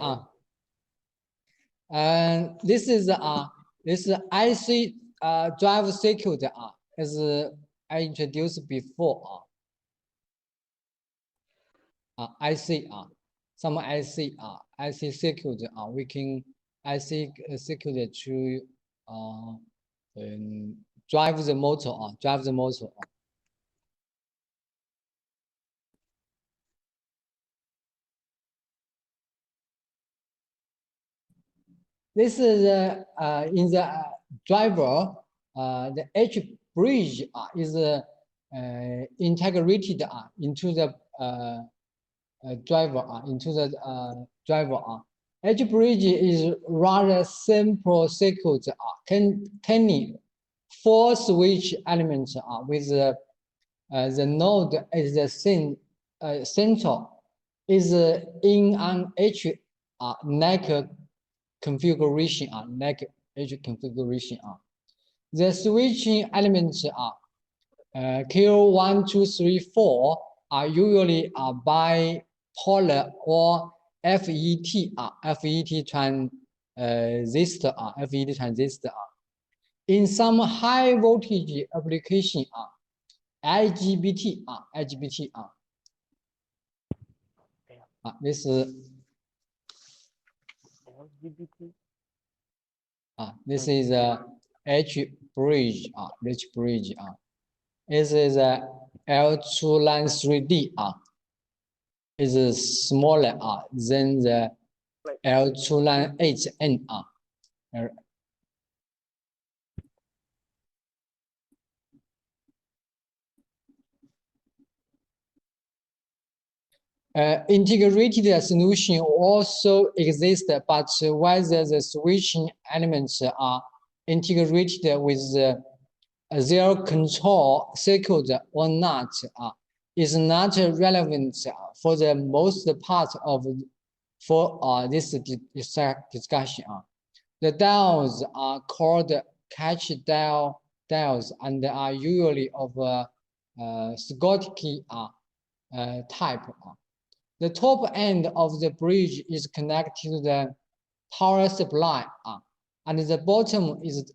And this is IC drive circuit as I introduced before. IC some IC circuit we can IC circuit to drive the motor this is in the driver. The H bridge is integrated into the driver. H bridge is rather simple circuit containing 4 switch elements with the node is the center is in an H neck configuration. The switching elements are Q1, 2, 3, 4 are usually bipolar or FET transistor. In some high voltage application IGBT. This is this is a H bridge. This is a L2 line 3D is smaller than the L2 line HN. Integrated solution also exists, but whether the switching elements are integrated with their control circuit or not is not relevant for the most part of this discussion. The diodes are called catch diodes and are usually of Schottky type. The top end of the bridge is connected to the power supply, and the bottom is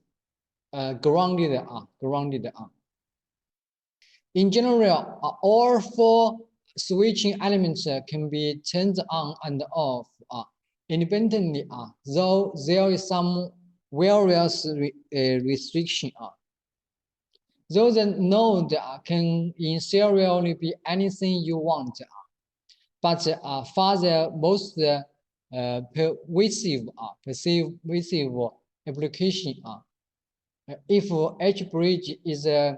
grounded. In general, all 4 switching elements can be turned on and off independently, though there is some various restriction. Though the node can in theory be anything you want, but for the most pervasive application, if H bridge is a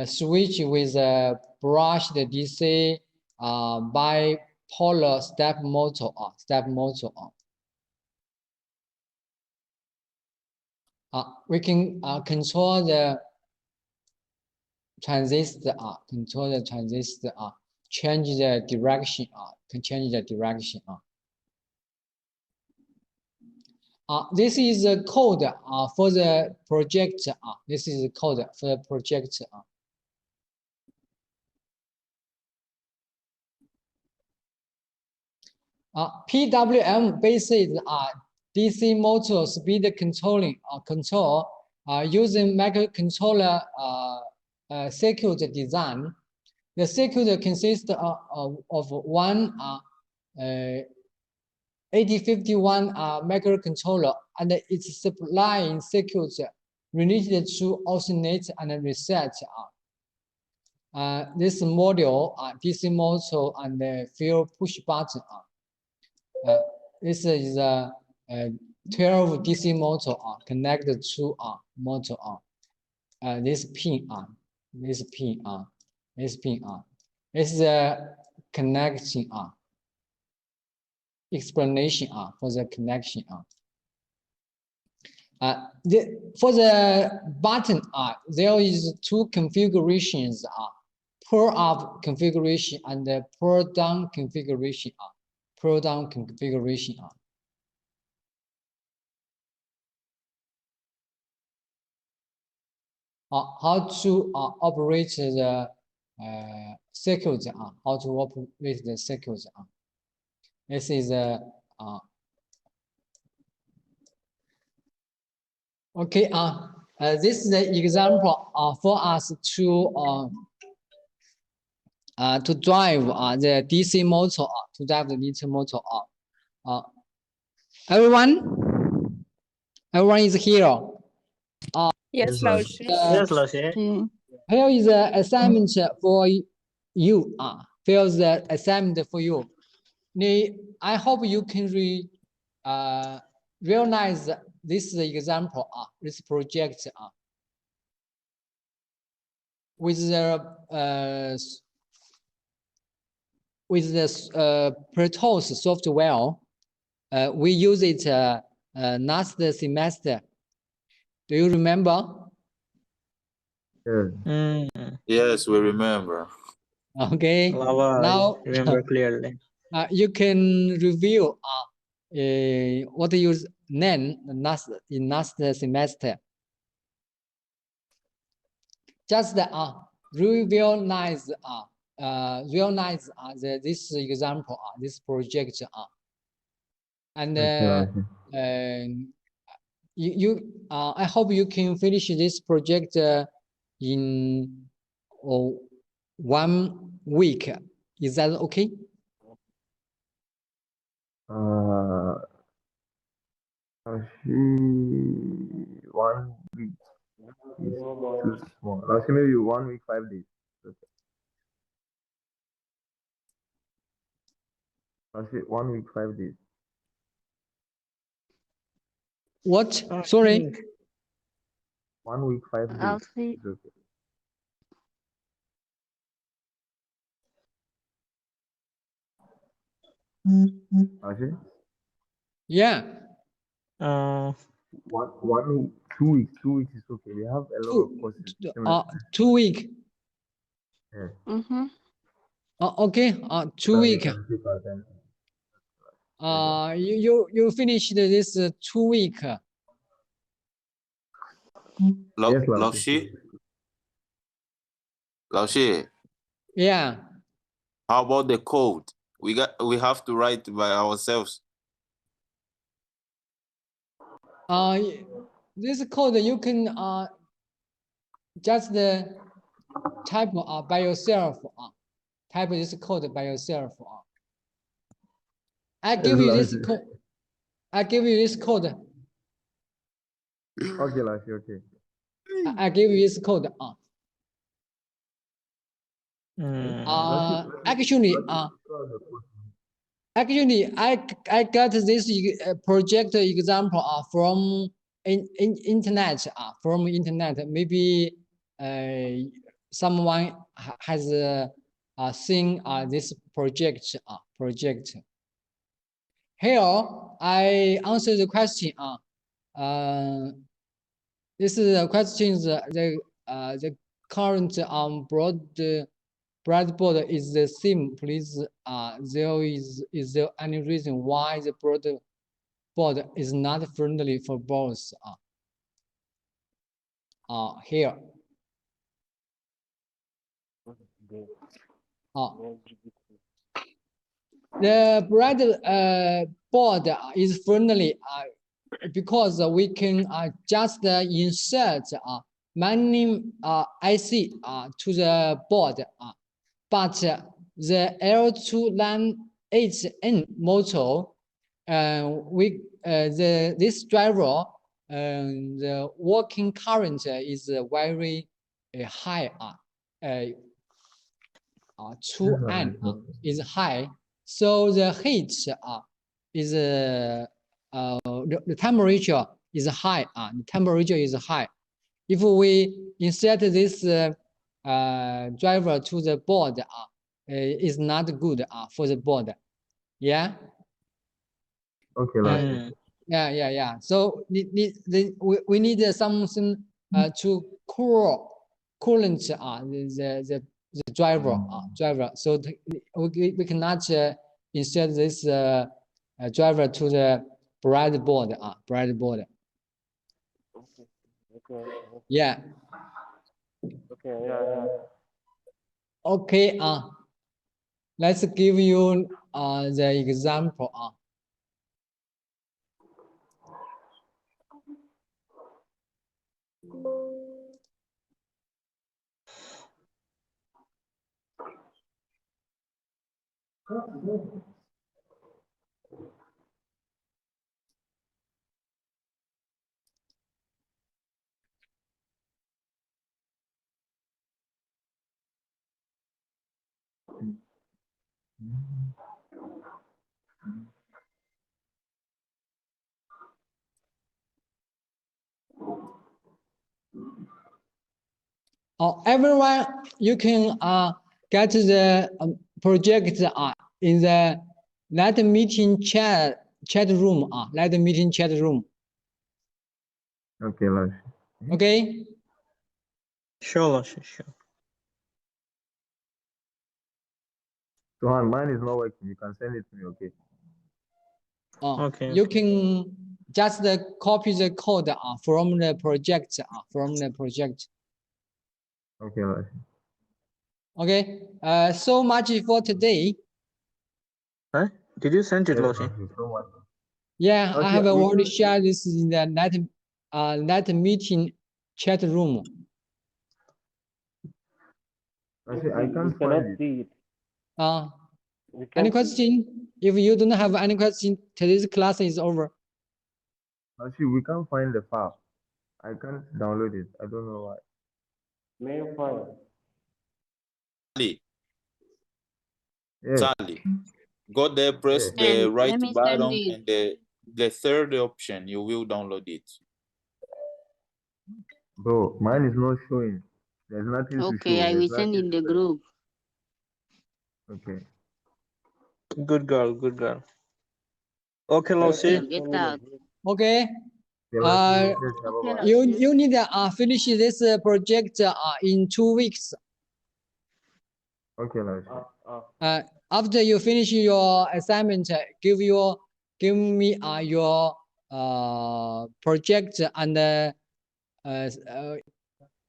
switch with a brushed DC bipolar step motor, we can control the transistor, change the direction, this is the code for the projector. This is the code for the projector. PWM based DC motor speed control using microcontroller circuit design. The circuit consists of one 8051 microcontroller and its supplying circuits related to oscillate and reset. This module DC motor and the field push button. This is a 12 DC motor connected to motor. This pin this is a connection explanation for the connection. For the button, there is 2 configurations: pull up configuration and pull down configuration. How to operate the circuit? How to operate the circuit? This is okay. This is the example for us to drive the DC motor. To drive the DC motor. Everyone is here.
Yes, 老师。
Yes, 老师。
Here is the assignment for you. Here's the assignment for you. I hope you can realize this example, this project with the Pro Tools software. We use it last semester. Do you remember?
Yes.
Yes, we remember.
Okay.
Lava,
Now
I remember clearly.
you can review what you learned in last semester. Just realize this example, this project, and I hope you can finish this project in 1 week. Is that okay?
Actually, 1 week is too small. Actually, maybe 1 week, 5 days. Okay. Actually, 1 week, 5 days.
What? Sorry.
1 week, 5
I'll
days.
see.
It's okay. Actually,
Yeah.
Uh,
1 week, 2 weeks. 2 weeks is okay. We have a lot of courses.
2 week.
Yeah.
Mm-hmm.
Okay. 2
So we
week.
can take our time.
You finished this 2 week.
Yes, Lao.
老师，老师,
Yeah.
how about the code? We have to write by ourselves.
This code you can just type by yourself. Type this code by yourself. I give you this code. I give you this code.
Okay, Lao. Okay.
I give you this code.
mm,
Actually, I got this project example from internet. From internet, maybe someone has seen this project. Here, I answer the question. This is the questions. The current breadboard is the same. Please, is there any reason why the breadboard is not friendly for both? Here. The breadboard is friendly because we can just insert many IC to the board. But the L298N motor, this driver, the working current is very high. 2N is high, so the heat is the temperature is high. The temperature is high. If we insert this driver to the board, is not good for the board. Yeah.
Okay, Lao.
Yeah. So we need something to coolant the driver. So we cannot insert this driver to the breadboard. Yeah. Okay. Let's give you the example. Everyone, you can get the project in the let meeting chat room. Let meeting chat room.
Okay, Lashi.
Okay.
Sure, Lashi, sure.
Sohan, mine is not working. You can send it to me, okay?
Okay.
You can just copy the code from the project.
Okay, Lashi.
Okay. So much for today.
Huh? Did you send it,
Yes,
Lashi?
thank you so much.
Yeah, I
Okay,
have
we
already
can-
shared this in the net meeting chat room.
Lashi, I can't
cannot
find it.
see it. We
Any
can't see it.
question? If you don't have any question, today's class is over.
Lashi, we can't find the file. I can't download it. I don't know why.
Main file.
Charlie,
Yes,
Charlie, go there, press
yes.
the
And
right
let me send
button
it.
and the third option, you will download it.
Bro, mine is not showing. There's nothing to
Okay,
show.
I will
There's
send
nothing
in
to
the
press.
group.
Okay.
Good girl, good girl. Okay,
Okay,
Lashi.
get out.
Okay.
Yeah, Lashi,
Uh,
yes,
Okay,
bye-bye.
you need to finish this project in 2 weeks.
Okay, Lashi.
After you finish your assignment, give me your project and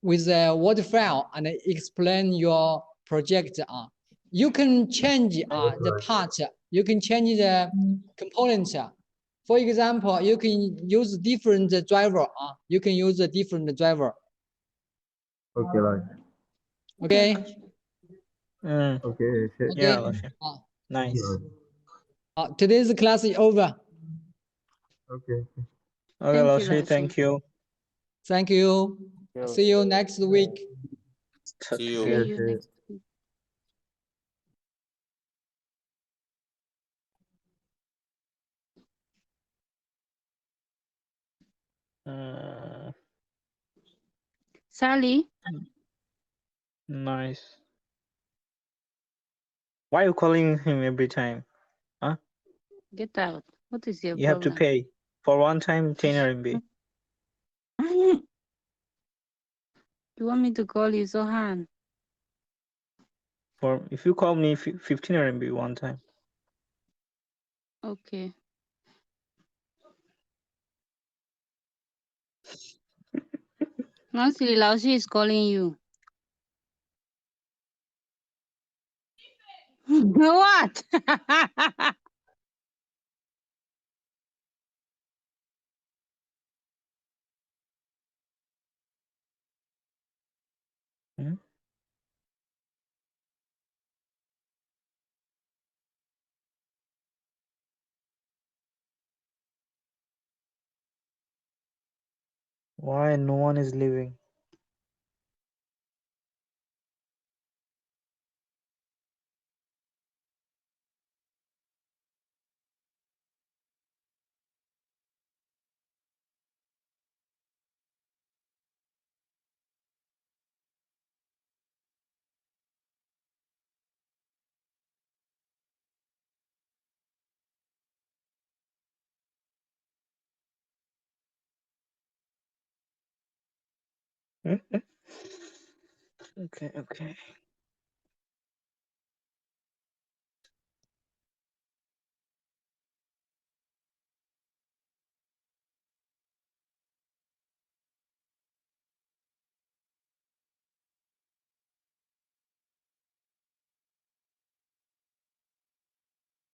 with a Word file and explain your project. You can change the part. You can change the components. For example, you can use different driver. You can use a different driver.
Okay, Lashi.
Okay.
Okay, shit.
Yeah,
Okay.
Lashi. Nice.
Today's class is over.
Okay.
Okay,
Thank you,
Lashi, thank you.
Thank you. See you next week.
See you.
See
Yes,
you
yes.
next week. Sally,
Nice. Why are you calling him every time? Huh?
get out. What is your
You have to
problem?
pay for one time 10 RMB.
You want me to call you Sohan?
For if you call me 15 RMB one time.
Okay. Nancy, Laoshi is calling you. What?
Hmm? Why no one is leaving? Hmm? Okay, okay.